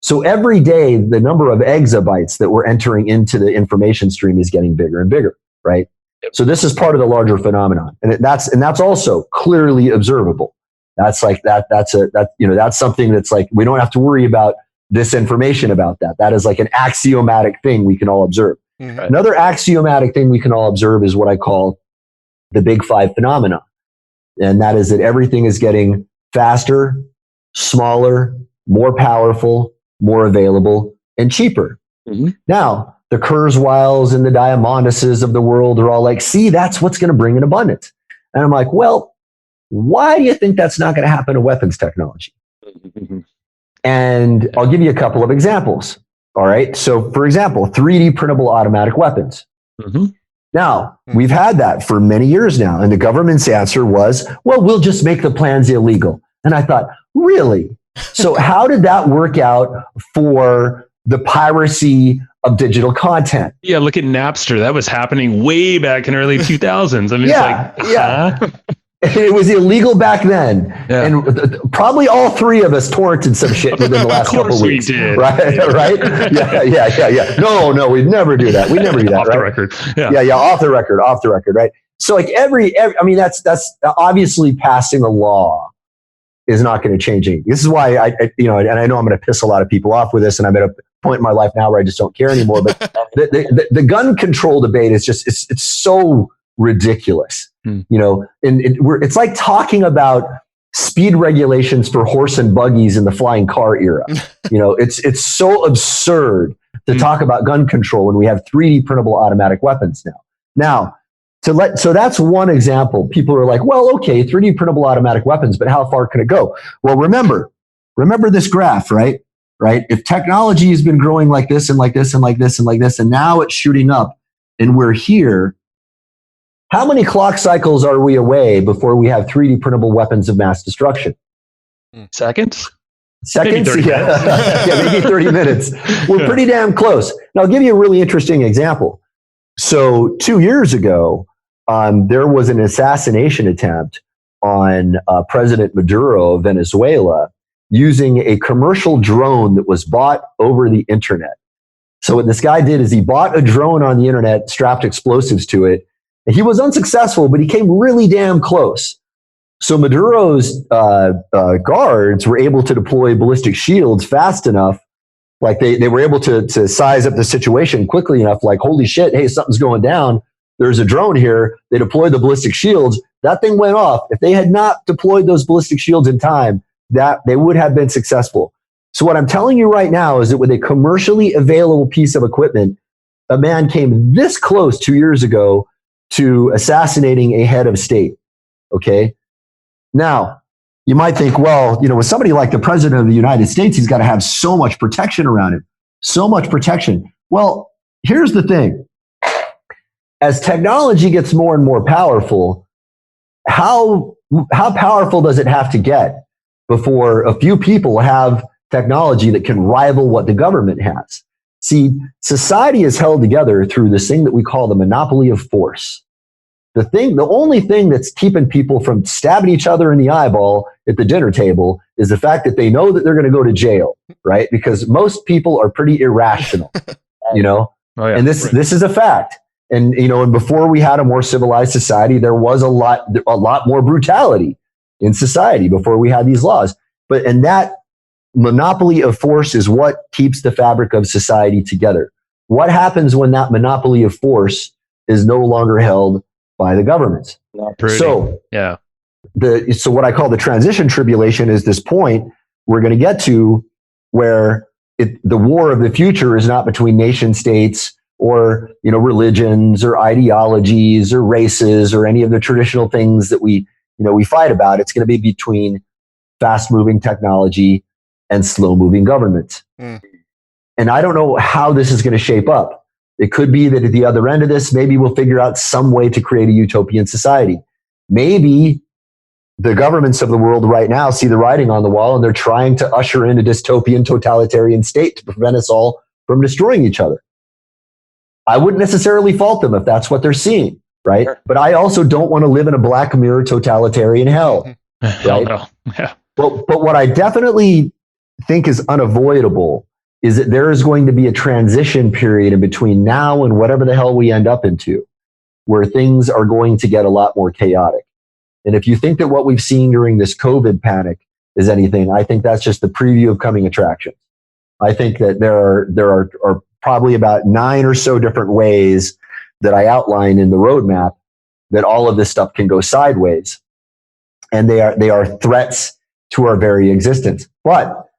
So every day, the number of exabytes that we're entering into the information stream is getting bigger and bigger, right? So this is part of the larger phenomenon. And that's also clearly observable. That's like, that's something that's like, we don't have to worry about this information about that. That is like an axiomatic thing we can all observe. Mhm. Another axiomatic thing we can all observe is what I call the big five phenomena. And that is that everything is getting faster, smaller, more powerful, more available, and cheaper. Mm-hmm. Now, the Kurzweils and the Diamonduses of the world are all like, see, that's what's going to bring in abundance. And I'm like, well, why do you think that's not going to happen in weapons technology? Mm-hmm. And I'll give you a couple of examples. All right. So, for example, 3D printable automatic weapons. Mm-hmm. Now, we've had that for many years now. And the government's answer was, well, we'll just make the plans illegal. And I thought, really? So how did that work out for the piracy of digital content? Yeah, look at Napster. That was happening way back in early 2000s. I mean, It was illegal back then. Yeah. And probably all three of us torrented some shit within the last couple of weeks. We did. Right? Right? Yeah. No, we'd never do that. We'd never do that. Off right? the record. Yeah. Off the record. Right? So like every I mean, that's obviously passing a law is not going to change anything. This is why I and I know I'm going to piss a lot of people off with this, and I'm at a point in my life now where I just don't care anymore. But the gun control debate is just it's so ridiculous. And it's like talking about speed regulations for horse and buggies in the flying car era. It's so absurd to talk about gun control when we have 3D printable automatic weapons now. So that's one example. People are like, well, okay, 3D printable automatic weapons, but how far can it go? Well, remember this graph, right? If technology has been growing like this and like this and like this and like this, and now it's shooting up and we're here, how many clock cycles are we away before we have 3D printable weapons of mass destruction? Seconds? Seconds? Maybe 30 minutes. Yeah, maybe 30 minutes. We're pretty damn close. Now, I'll give you a really interesting example. So 2 years ago, there was an assassination attempt on President Maduro of Venezuela using a commercial drone that was bought over the internet. So what this guy did is he bought a drone on the internet, strapped explosives to it. And he was unsuccessful, but he came really damn close. So Maduro's guards were able to deploy ballistic shields fast enough. Like they were able to size up the situation quickly enough. Like, holy shit, hey, something's going down. There's a drone here. They deployed the ballistic shields. That thing went off. If they had not deployed those ballistic shields in time, that they would have been successful. So what I'm telling you right now is that with a commercially available piece of equipment, a man came this close 2 years ago to assassinating a head of state. Okay. Now, you might think, well, with somebody like the president of the United States, he's got to have so much protection around him. So much protection. Well, here's the thing. As technology gets more and more powerful, how powerful does it have to get before a few people have technology that can rival what the government has? See, society is held together through this thing that we call the monopoly of force. The only thing that's keeping people from stabbing each other in the eyeball at the dinner table is the fact that they know that they're going to go to jail, right? Because most people are pretty irrational, Oh, yeah. And this is a fact. And and before we had a more civilized society, there was a lot more brutality in society before we had these laws. And that monopoly of force is what keeps the fabric of society together. What happens when that monopoly of force is no longer held by the governments? Not pretty. So yeah. So what I call the transition tribulation is this point we're going to get to where the war of the future is not between nation states or religions or ideologies or races or any of the traditional things that we fight about. It's going to be between fast moving technology and slow moving governments. And I don't know how this is going to shape up. It could be that at the other end of this, maybe we'll figure out some way to create a utopian society. Maybe the governments of the world right now see the writing on the wall and they're trying to usher in a dystopian totalitarian state to prevent us all from destroying each other. I wouldn't necessarily fault them if that's what they're seeing, right? Sure. But I also don't want to live in a Black Mirror totalitarian hell. Right? No. Yeah. But what I definitely think is unavoidable is that there is going to be a transition period in between now and whatever the hell we end up into, where things are going to get a lot more chaotic. And if you think that what we've seen during this COVID panic is anything, I think that's just the preview of coming attractions. I think that there are probably about 9 or so different ways that I outline in the roadmap that all of this stuff can go sideways. And they are threats to our very existence. But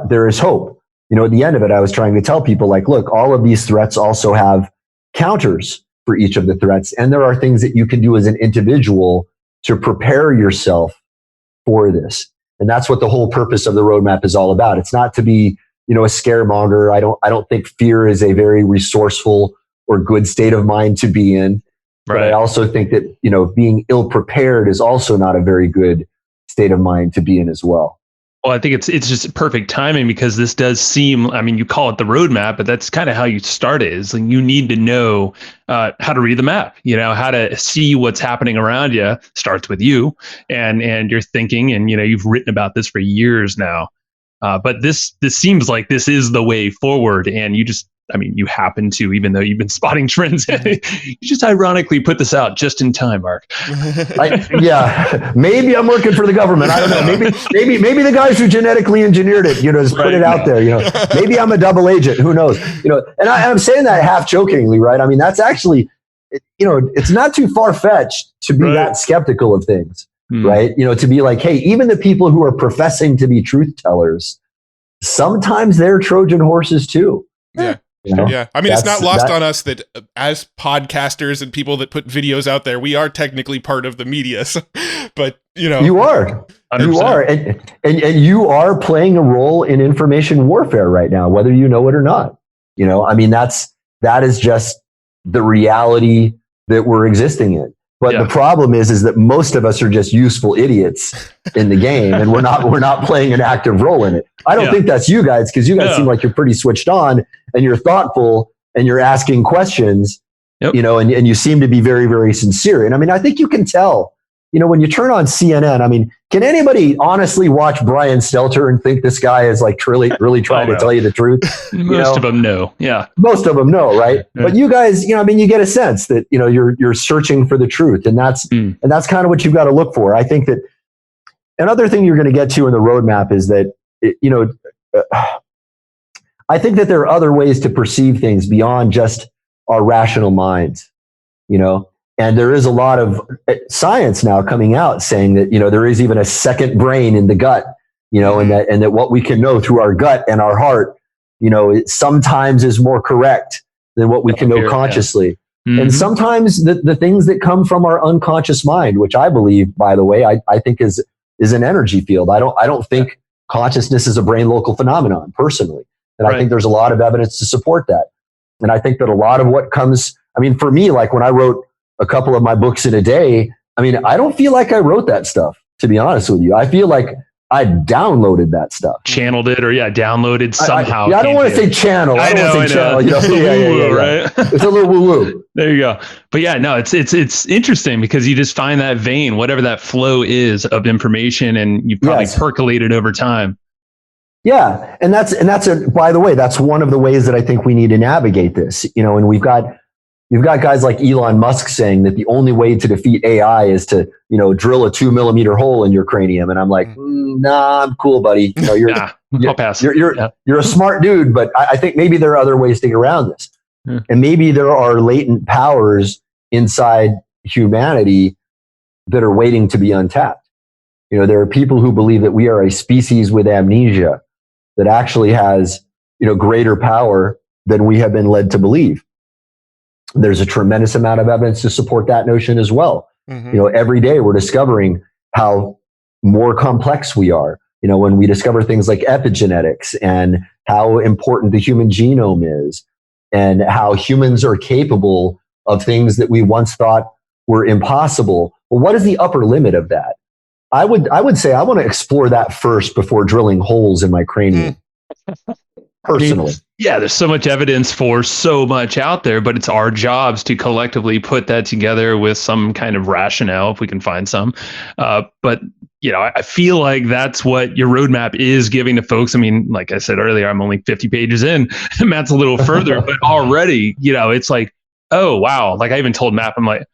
there is hope. At the end of it, I was trying to tell people, like, look, all of these threats also have counters for each of the threats. And there are things that you can do as an individual to prepare yourself for this. And that's what the whole purpose of the roadmap is all about. It's not to be, a scaremonger. I don't think fear is a very resourceful or good state of mind to be in. But I also think that, being ill prepared is also not a very good state of mind to be in as well. Well, I think it's just perfect timing, because this does seem, you call it the roadmap, but that's kind of how you start it. Is like you need to know how to read the map, how to see what's happening around you. Starts with you and your thinking, and you've written about this for years now. But this seems like this is the way forward, and you happen to, even though you've been spotting trends, you just ironically put this out just in time, Mark. Maybe I'm working for the government. I don't know. Maybe the guys who genetically engineered it, just put it out there. Maybe I'm a double agent. Who knows? And I'm saying that half jokingly, right? That's actually, it's not too far fetched to be that skeptical of things, right? To be like, hey, even the people who are professing to be truth tellers, sometimes they're Trojan horses too. Yeah. Yeah. It's not lost on us that as podcasters and people that put videos out there, we are technically part of the media. So, but, You are. 100%. You are. And you are playing a role in information warfare right now, whether you know it or not. That is just the reality that we're existing in. But the problem is that most of us are just useful idiots in the game, and we're not playing an active role in it. I don't think that's you guys, because you guys seem like you're pretty switched on, and you're thoughtful, and you're asking questions, and you seem to be very, very sincere. And I think you can tell, when you turn on CNN, can anybody honestly watch Brian Stelter and think this guy is like really trying to tell you the truth? Most of them know. Yeah. Most of them know. Right. Yeah. But you guys, you get a sense that, you're searching for the truth, and that's kind of what you've got to look for. I think that another thing you're going to get to in the roadmap is that, I think that there are other ways to perceive things beyond just our rational minds, And there is a lot of science now coming out saying that, there is even a second brain in the gut, and that what we can know through our gut and our heart, it sometimes is more correct than what we can know consciously. Yeah. Mm-hmm. And sometimes the things that come from our unconscious mind, which I believe, by the way, I think is an energy field. I don't think consciousness is a brain local phenomenon personally. And I think there's a lot of evidence to support that. And I think that a lot of what comes, for me, like when I wrote a couple of my books in a day, I don't feel like I wrote that stuff, to be honest with you. I feel like I downloaded that stuff. Channeled it, or downloaded somehow. I don't want to say channel. I don't want to say channel. Right? It's a little woo-woo. There you go. But it's interesting, because you just find that vein, whatever that flow is of information, and you probably percolated over time. Yeah. And by the way, that's one of the ways that I think we need to navigate this, and you've got guys like Elon Musk saying that the only way to defeat AI is to, drill a 2 millimeter hole in your cranium. And I'm like, nah, I'm cool, buddy. I'll pass. You're a smart dude, but I think maybe there are other ways to get around this. Yeah. And maybe there are latent powers inside humanity that are waiting to be untapped. There are people who believe that we are a species with amnesia that actually has, greater power than we have been led to believe. There's a tremendous amount of evidence to support that notion as well. Mm-hmm. Every day we're discovering how more complex we are. When we discover things like epigenetics and how important the human genome is, and how humans are capable of things that we once thought were impossible. Well, what is the upper limit of that? I would say I want to explore that first before drilling holes in my cranium. Personally. There's so much evidence for so much out there, but it's our jobs to collectively put that together with some kind of rationale, if we can find some. But I feel like that's what your roadmap is giving to folks. Like I said earlier, I'm only 50 pages in. Matt's a little further, but already, it's like, oh, wow. Like I even told Matt, I'm like,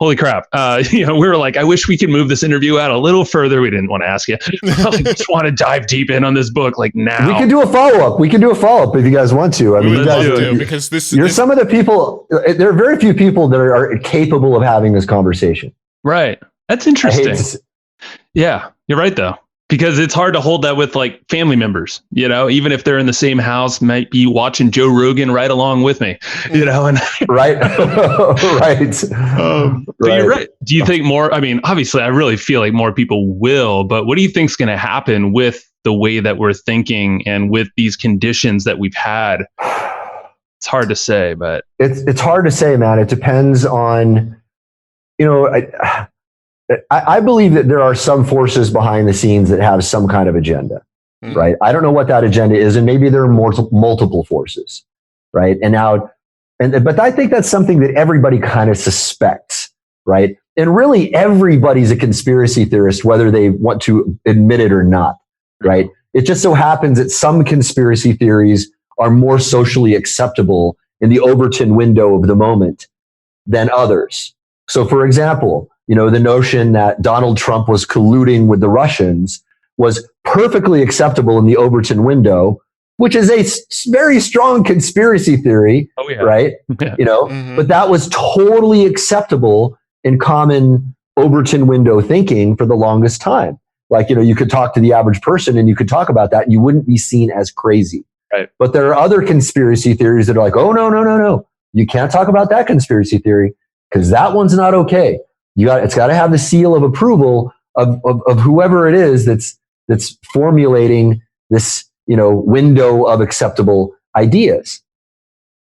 holy crap. We were like, I wish we could move this interview out a little further. We didn't want to ask you. We just want to dive deep in on this book like now. We can do a follow-up. If you guys want to. I mean, you guys do, because you're some of the people, there are very few people that are capable of having this conversation. Right. That's interesting. Yeah, you're right though. Because it's hard to hold that with like family members, even if they're in the same house, might be watching Joe Rogan right along with me, and right. Right. But you're right. Do you think more, obviously I really feel like more people will, but what do you think is going to happen with the way that we're thinking and with these conditions that we've had? It's hard to say, but it's hard to say, man. It depends on, I believe that there are some forces behind the scenes that have some kind of agenda, right? I don't know what that agenda is, and maybe there are multiple forces, right? But I think that's something that everybody kind of suspects, right? And really, everybody's a conspiracy theorist, whether they want to admit it or not, right? It just so happens that some conspiracy theories are more socially acceptable in the Overton window of the moment than others. So, for example, the notion that Donald Trump was colluding with the Russians was perfectly acceptable in the Overton window, which is a very strong conspiracy theory, right? Yeah. But that was totally acceptable in common Overton window thinking for the longest time. Like, you could talk to the average person and you could talk about that and you wouldn't be seen as crazy. Right. But there are other conspiracy theories that are like, oh, no. You can't talk about that conspiracy theory because that one's not okay. It's got to have the seal of approval of whoever it is that's formulating this, window of acceptable ideas.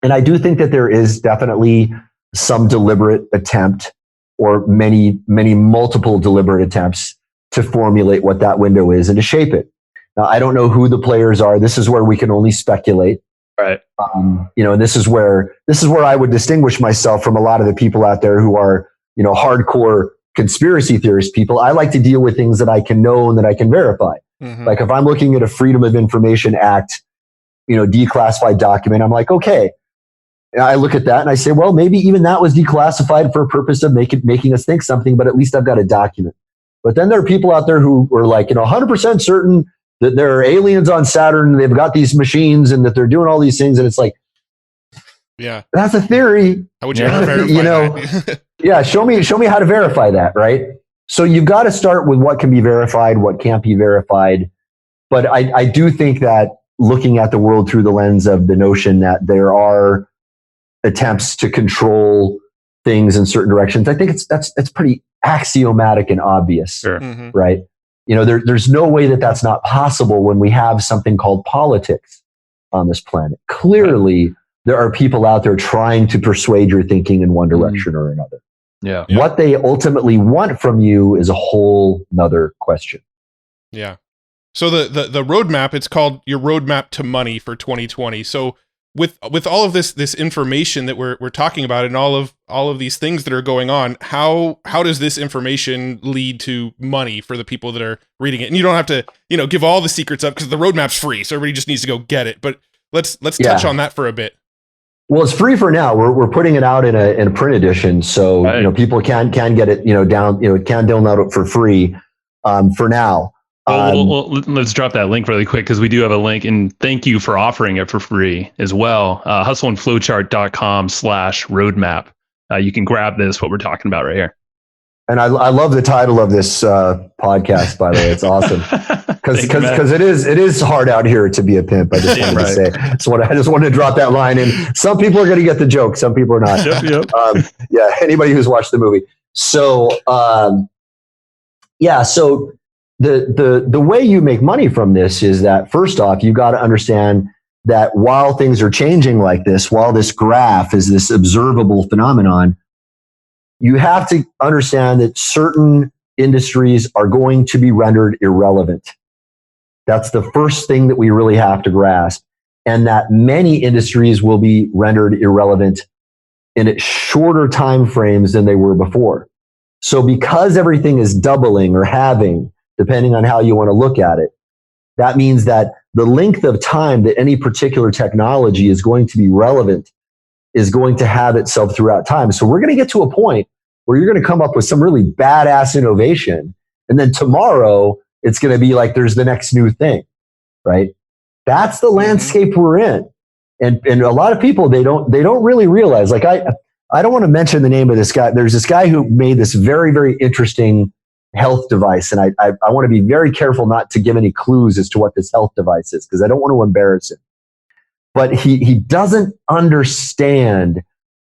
And I do think that there is definitely some deliberate attempt, or many multiple deliberate attempts to formulate what that window is and to shape it. Now, I don't know who the players are. This is where we can only speculate. Right. And this is where I would distinguish myself from a lot of the people out there who are, hardcore conspiracy theorist people. I like to deal with things that I can know and that I can verify. Mm-hmm. Like if I'm looking at a Freedom of Information Act, declassified document, I'm like, okay. And I look at that and I say, well, maybe even that was declassified for a purpose of making us think something, but at least I've got a document. But then there are people out there who are like, 100% certain that there are aliens on Saturn, they've got these machines and that they're doing all these things. And it's like, yeah, that's a theory. How would you ever verify that? Yeah, show me how to verify that, right? So you've got to start with what can be verified, what can't be verified. But I do think that looking at the world through the lens of the notion that there are attempts to control things in certain directions, I think that's pretty axiomatic and obvious, sure. Right? There's no way that that's not possible when we have something called politics on this planet. Clearly, there are people out there trying to persuade your thinking in one direction or another. Yeah. What they ultimately want from you is a whole nother question. Yeah. So the roadmap, it's called your roadmap to money for 2020. So with all of this information that we're talking about and all of these things that are going on, how does this information lead to money for the people that are reading it? And you don't have to, give all the secrets up because the roadmap's free. So everybody just needs to go get it. But let's touch on that for a bit. Well, it's free for now. We're putting it out in a print edition, so right. People can get it can download it for free for now. Well, let's drop that link really quick because we do have a link, and thank you for offering it for free as well. hustleandflowchart.com/roadmap. You can grab this, what we're talking about right here. And I love the title of this podcast, by the way. It's awesome because it is hard out here to be a pimp. I just wanted to say. I just wanted to drop that line in. Some people are going to get the joke. Some people are not. Yep. Anybody who's watched the movie. So, So the way you make money from this is that first off, you got to understand that while things are changing like this, while this graph is this observable phenomenon, you have to understand that certain industries are going to be rendered irrelevant. That's the first thing that we really have to grasp. And that many industries will be rendered irrelevant in shorter time frames than they were before. So because everything is doubling or halving, depending on how you want to look at it, that means that the length of time that any particular technology is going to be relevant is going to have itself throughout time. So we're going to get to a point where you're going to come up with some really badass innovation. And then tomorrow it's going to be like, there's the next new thing, right? That's the landscape we're in. And a lot of people, they don't really realize, like, I don't want to mention the name of this guy. There's this guy who made this very, very interesting health device. And I want to be very careful not to give any clues as to what this health device is, because I don't want to embarrass him. But he doesn't understand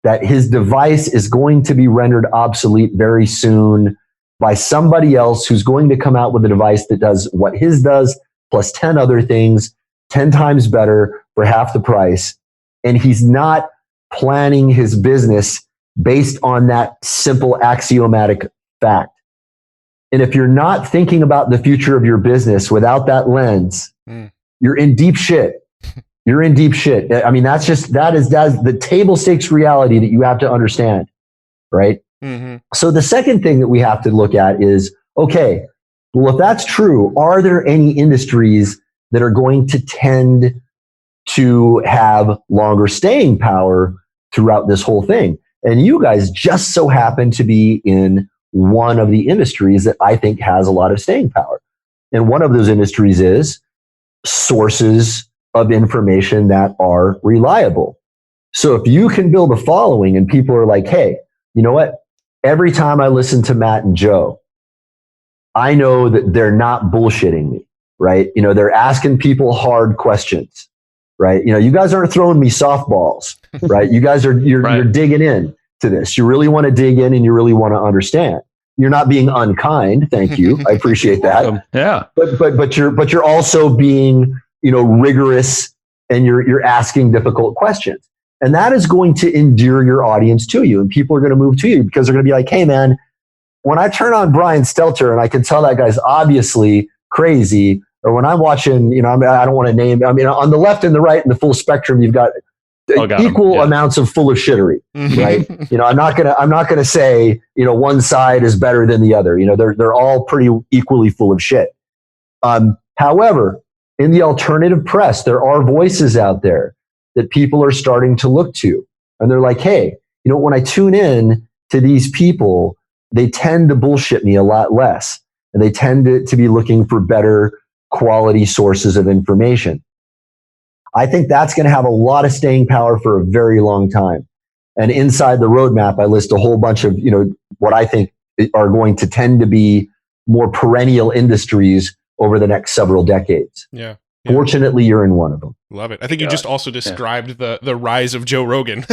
that his device is going to be rendered obsolete very soon by somebody else who's going to come out with a device that does what his does, plus 10 other things, 10 times better for half the price. And he's not planning his business based on that simple axiomatic fact. And if you're not thinking about the future of your business without that lens, you're in deep shit. You're in deep shit. I mean, that is the table stakes reality that you have to understand, right? Mm-hmm. So the second thing that we have to look at is, okay, well, if that's true, are there any industries that are going to tend to have longer staying power throughout this whole thing? And you guys just so happen to be in one of the industries that I think has a lot of staying power. And one of those industries is sources of information that are reliable. So if you can build a following and people are like, hey, you know what? Every time I listen to Matt and Joe, I know that they're not bullshitting me, right? You know, they're asking people hard questions, right? You know, you guys aren't throwing me softballs, right? You guys you're digging in to this. You really want to dig in and you really want to understand. You're not being unkind. Thank you. I appreciate that. Yeah. But you're also being, you know, rigorous, and you're asking difficult questions. And that is going to endear your audience to you, and people are going to move to you because they're going to be like, hey man, when I turn on Brian Stelter and I can tell that guy's obviously crazy, or when I'm watching, you know, I don't want to name, I mean, on the left and the right and the full spectrum, you've got equal amounts of full of shittery, right? You know, I'm not gonna say, you know, one side is better than the other. You know, they're all pretty equally full of shit. However, in the alternative press, there are voices out there that people are starting to look to, and they're like, hey, you know, when I tune in to these people, they tend to bullshit me a lot less, and they tend to be looking for better quality sources of information. I think that's going to have a lot of staying power for a very long time. And inside the roadmap, I list a whole bunch of, you know, what I think are going to tend to be more perennial industries over the next several decades. Yeah. Fortunately, you're in one of them. Love it. I think you just also described the rise of Joe Rogan.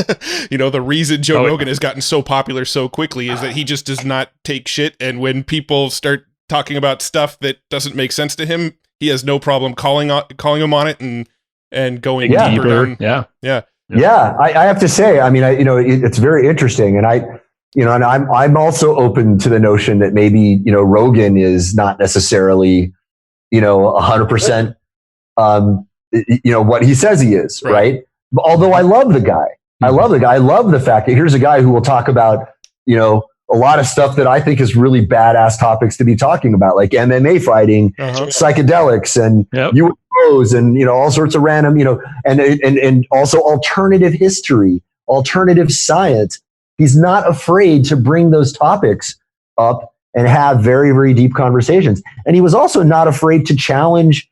You know, the reason Joe Rogan has gotten so popular so quickly is that he just does not take shit. And when people start talking about stuff that doesn't make sense to him, he has no problem calling him on it and going deeper down. Yeah. I have to say, I mean, it's very interesting. And I'm also open to the notion that maybe, you know, Rogan is not necessarily, you know, 100%, you know, what he says he is, right? Although I love the guy. I love the fact that here's a guy who will talk about, you know, a lot of stuff that I think is really badass topics to be talking about, like MMA fighting, psychedelics, and UFOs, and, you know, all sorts of random, you know, and also alternative history, alternative science. He's not afraid to bring those topics up and have very, very deep conversations. And he was also not afraid to challenge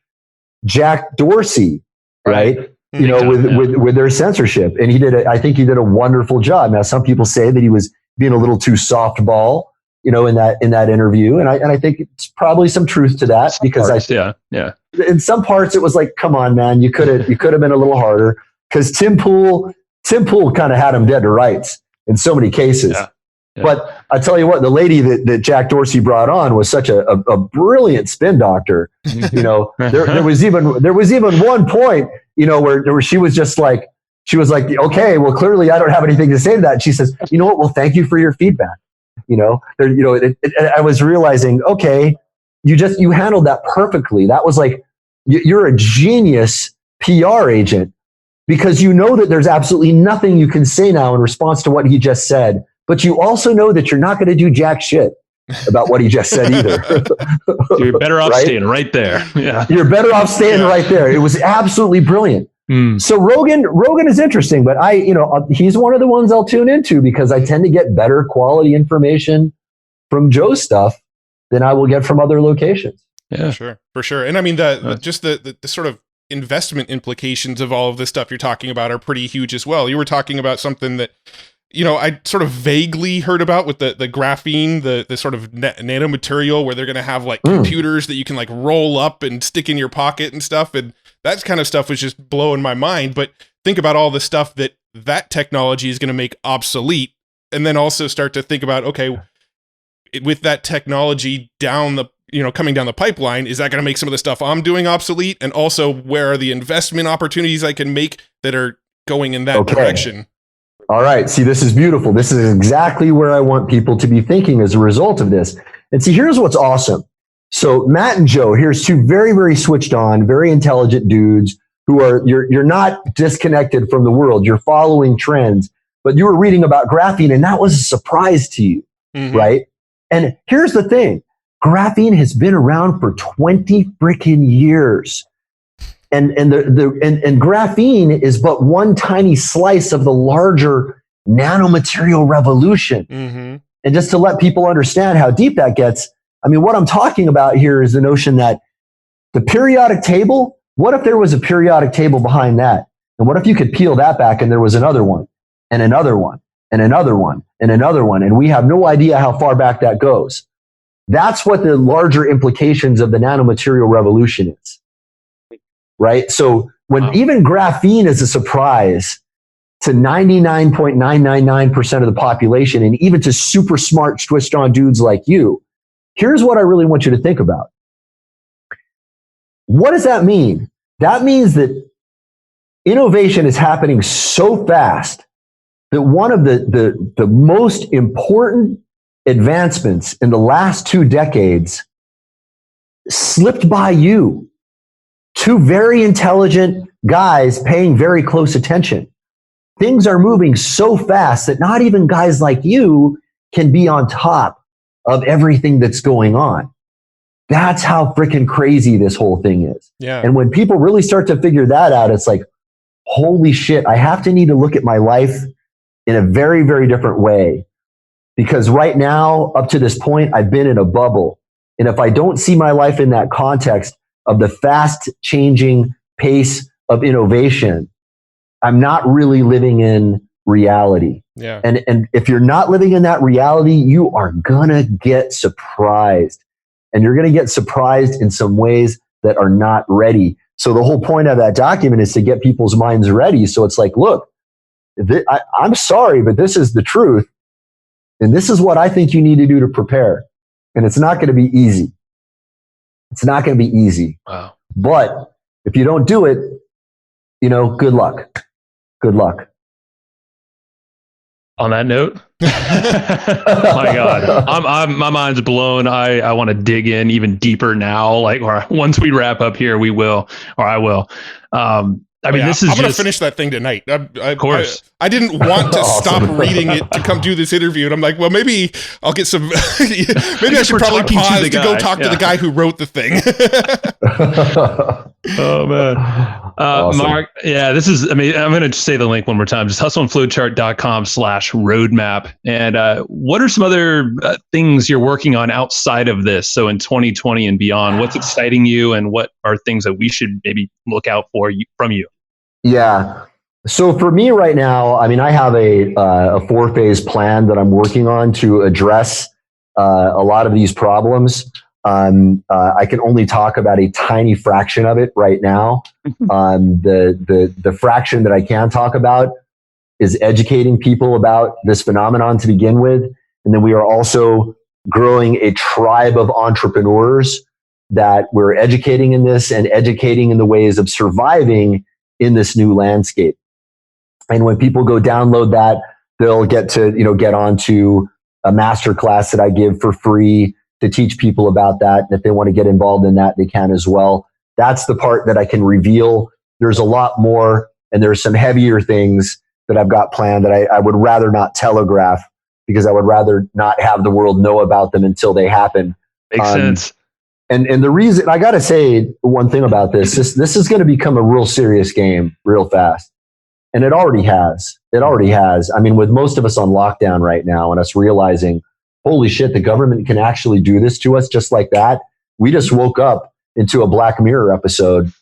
Jack Dorsey, right? You know, with their censorship. And I think he did a wonderful job. Now, some people say that he was being a little too softball, you know, in that interview. And I think it's probably some truth to that, because in some parts it was like, come on, man, you could have been a little harder, because Tim Pool kind of had him dead to rights in so many cases. But I tell you what, the lady that Jack Dorsey brought on was such a brilliant spin doctor. You know, there was even one point, you know, where she was like, okay, well, clearly I don't have anything to say to that. And she says, you know what? Well, thank you for your feedback. You know, I was realizing, okay, you handled that perfectly. That was like, you're a genius PR agent, because you know that there's absolutely nothing you can say now in response to what he just said. But you also know that you're not going to do jack shit about what he just said either. You're better off staying right there. Yeah. You're better off staying right there. It was absolutely brilliant. So Rogan is interesting, but he's one of the ones I'll tune into because I tend to get better quality information from Joe's stuff than I will get from other locations. Yeah, for sure. And I mean, the sort of investment implications of all of this stuff you're talking about are pretty huge as well. You were talking about something that, I sort of vaguely heard about with the graphene, the sort of nanomaterial where they're going to have like computers that you can like roll up and stick in your pocket and stuff. And that kind of stuff was just blowing my mind. But think about all the stuff that technology is going to make obsolete. And then also start to think about, okay, with that technology coming down the pipeline, is that going to make some of the stuff I'm doing obsolete? And also, where are the investment opportunities I can make that are going in that direction? All right. See, this is beautiful. This is exactly where I want people to be thinking as a result of this. And see, here's what's awesome. So Matt and Joe, here's two very, very switched on, very intelligent dudes who are, you're not disconnected from the world. You're following trends, but you were reading about graphene and that was a surprise to you, right? And here's the thing. Graphene has been around for 20 freaking years. And graphene is but one tiny slice of the larger nanomaterial revolution. And just to let people understand how deep that gets, I mean, what I'm talking about here is the notion that the periodic table, what if there was a periodic table behind that? And what if you could peel that back and there was another one and another one and another one and another one? And we have no idea how far back that goes. That's what the larger implications of the nanomaterial revolution is, right? So when even graphene is a surprise to 99.999% of the population and even to super smart, switched on dudes like you, here's what I really want you to think about. What does that mean? That means that innovation is happening so fast that one of the most important advancements in the last 2 decades slipped by you. 2 very intelligent guys paying very close attention. Things are moving so fast that not even guys like you can be on top of everything that's going on. That's how freaking crazy this whole thing is. Yeah. And when people really start to figure that out, it's like, holy shit, I need to look at my life in a very, very different way. Because right now, up to this point, I've been in a bubble. And if I don't see my life in that context of the fast changing pace of innovation, I'm not really living in reality. Yeah. And if you're not living in that reality, you are gonna get surprised. And you're gonna get surprised in some ways that are not ready. So the whole point of that document is to get people's minds ready. So it's like, look, I'm sorry, but this is the truth. And this is what I think you need to do to prepare. And it's not going to be easy. It's not going to be easy. Wow. But if you don't do it, good luck. Good luck. On that note, my God, my mind's blown. I want to dig in even deeper now. Or once we wrap up here, we will, or I will. I'm going to finish that thing tonight. Of course. I didn't want to stop reading it to come do this interview. And I'm like, well, maybe I'll get some, maybe I should probably pause to go talk to the guy who wrote the thing. Oh, man. Awesome. Mark, this is, I'm going to say the link one more time, just hustleandflowchart.com/roadmap. And what are some other things you're working on outside of this? So in 2020 and beyond, what's exciting you and what are things that we should maybe look out for from you? Yeah. So for me right now, I mean, I have a 4-phase plan that I'm working on to address a lot of these problems. I can only talk about a tiny fraction of it right now. The fraction that I can talk about is educating people about this phenomenon to begin with. And then we are also growing a tribe of entrepreneurs that we're educating in this and educating in the ways of surviving in this new landscape. And when people go download that, they'll get to, get onto a masterclass that I give for free to teach people about that. And if they want to get involved in that, they can as well. That's the part that I can reveal. There's a lot more, and there's some heavier things that I've got planned that I would rather not telegraph because I would rather not have the world know about them until they happen. Makes sense. And the reason, I got to say one thing about this is going to become a real serious game real fast. And it already has. I mean, with most of us on lockdown right now and us realizing, holy shit, the government can actually do this to us just like that. We just woke up into a Black Mirror episode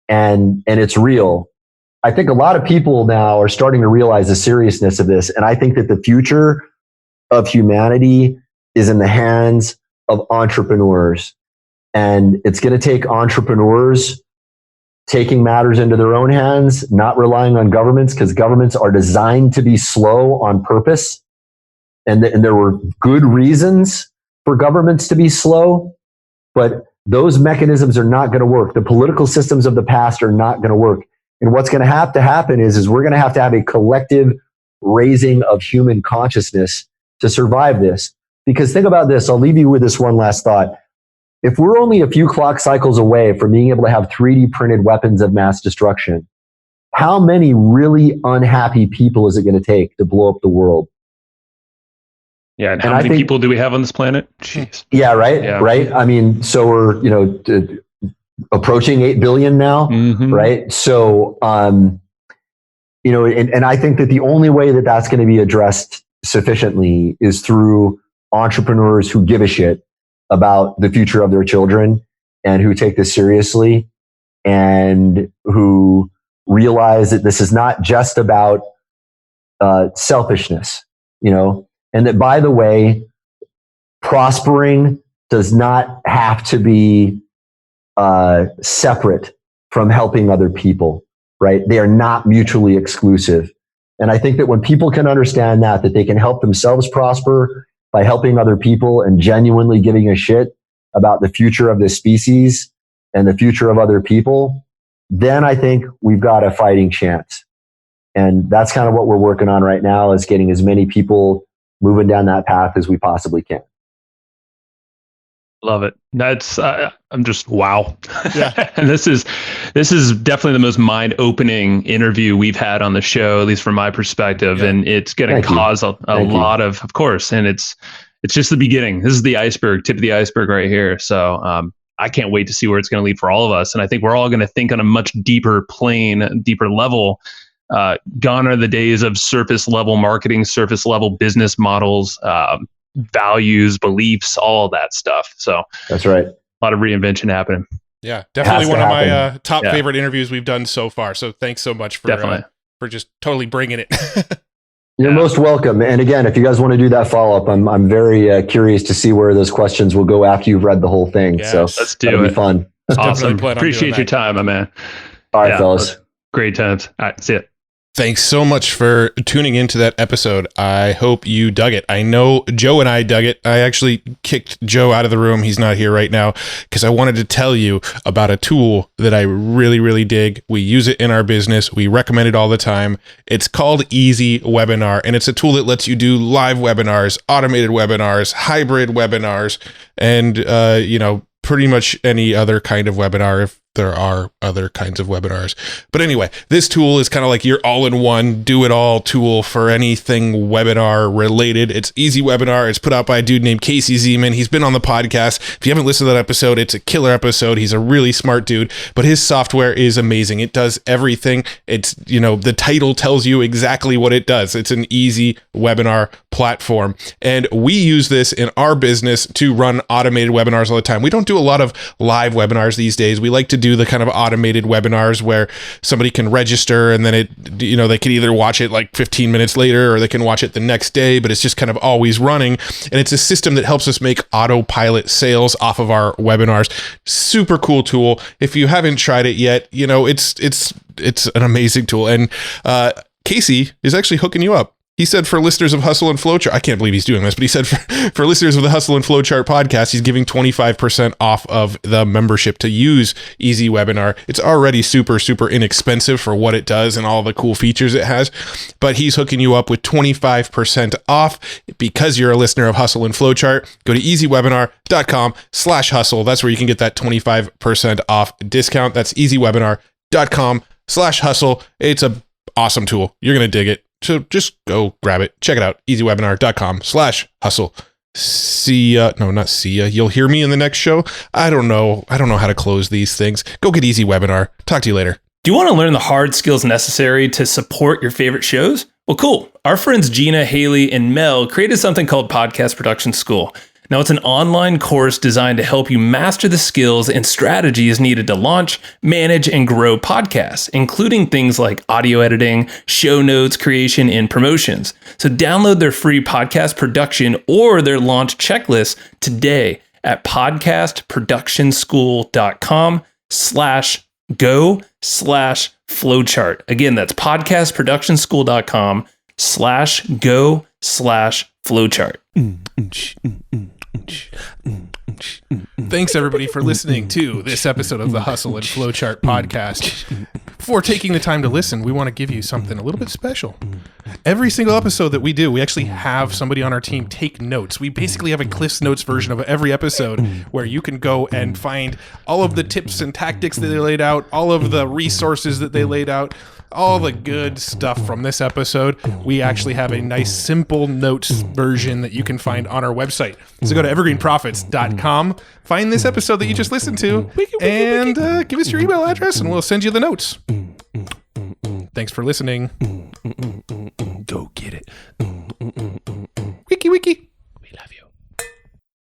and it's real. I think a lot of people now are starting to realize the seriousness of this. And I think that the future of humanity is in the hands of entrepreneurs. And it's going to take entrepreneurs taking matters into their own hands, not relying on governments, because governments are designed to be slow on purpose. And there were good reasons for governments to be slow, but those mechanisms are not going to work. The political systems of the past are not going to work. And what's going to have to happen is we're going to have a collective raising of human consciousness to survive this. Because think about this, I'll leave you with this one last thought. If we're only a few clock cycles away from being able to have 3D printed weapons of mass destruction, how many really unhappy people is it going to take to blow up the world? Yeah, and how many people do we have on this planet? Jeez. Yeah, right, yeah. Right. I mean, so we're approaching 8 billion now, right? So, and I think that the only way that that's going to be addressed sufficiently is through entrepreneurs who give a shit about the future of their children and who take this seriously and who realize that this is not just about selfishness, and that, by the way, prospering does not have to be separate from helping other people, right? They are not mutually exclusive. And I think that when people can understand that they can help themselves prosper by helping other people and genuinely giving a shit about the future of this species and the future of other people, then I think we've got a fighting chance. And that's kind of what we're working on right now, is getting as many people moving down that path as we possibly can. Love it. That's I'm just wow. Yeah. And this is definitely the most mind-opening interview we've had on the show, at least from my perspective. Yeah. And it's going to cause a lot of course. And it's just the beginning. This is the iceberg, tip of the iceberg right here. So I can't wait to see where it's going to lead for all of us. And I think we're all going to think on a much deeper plane, deeper level. Gone are the days of surface level marketing, surface level business models, values, beliefs, all of that stuff. So that's right. A lot of reinvention happening. Yeah, definitely one of my top favorite interviews we've done so far. So thanks so much for just totally bringing it. You're most welcome. And again, if you guys want to do that follow-up, I'm very curious to see where those questions will go after you've read the whole thing. Yes. So let's do it. Be fun. Awesome. Appreciate your time, my man. All right, fellas. Great times. All right, see ya. Thanks so much for tuning into that episode. I hope you dug it. I know Joe and I dug it. I actually kicked Joe out of the room. He's not here right now because I wanted to tell you about a tool that I really, really dig. We use it in our business. We recommend it all the time. It's called Easy Webinar, and it's a tool that lets you do live webinars, automated webinars, hybrid webinars, and, pretty much any other kind of webinar if there are other kinds of webinars. But anyway, this tool is kind of like your all-in-one, do-it-all tool for anything webinar related. It's Easy Webinar. It's put out by a dude named Casey Zeman. He's been on the podcast. If you haven't listened to that episode, it's a killer episode. He's a really smart dude, but his software is amazing. It does everything. It's, the title tells you exactly what it does. It's an easy webinar platform. And we use this in our business to run automated webinars all the time. We don't do a lot of live webinars these days. We like to do the kind of automated webinars where somebody can register and then they can either watch it like 15 minutes later or they can watch it the next day, but it's just kind of always running. And it's a system that helps us make autopilot sales off of our webinars. Super cool tool. If you haven't tried it yet, it's an amazing tool. And Casey is actually hooking you up. He said for listeners of Hustle and Flowchart, I can't believe he's doing this, but he said for listeners of the Hustle and Flowchart podcast, he's giving 25% off of the membership to use Easy Webinar. It's already super, super inexpensive for what it does and all the cool features it has, but he's hooking you up with 25% off because you're a listener of Hustle and Flowchart. Go to easywebinar.com/hustle. That's where you can get that 25% off discount. That's easywebinar.com/hustle. It's a awesome tool. You're going to dig it. So just go grab it. Check it out. easywebinar.com/hustle. See ya. No, not see ya. You'll hear me in the next show. I don't know how to close these things. Go get Easy Webinar. Talk to you later. Do you want to learn the hard skills necessary to support your favorite shows? Well, cool. Our friends Gina, Haley, and Mel created something called Podcast Production School. Now, it's an online course designed to help you master the skills and strategies needed to launch, manage, and grow podcasts, including things like audio editing, show notes creation, and promotions. So download their free podcast production or their launch checklist today at podcastproductionschool.com/go/flowchart. Again, that's podcastproductionschool.com/go/flowchart. Thanks everybody for listening to this episode of the Hustle and Flowchart podcast. Before taking the time to listen, we want to give you something a little bit special. Every single episode that we do, we actually have somebody on our team take notes. We basically have a Cliff's Notes version of every episode where you can go and find all of the tips and tactics that they laid out, all of the resources that they laid out, all the good stuff from this episode. We actually have a nice simple notes version that you can find on our website. So go to evergreenprofits.com, find this episode that you just listened to, and give us your email address and we'll send you the notes. Thanks for listening.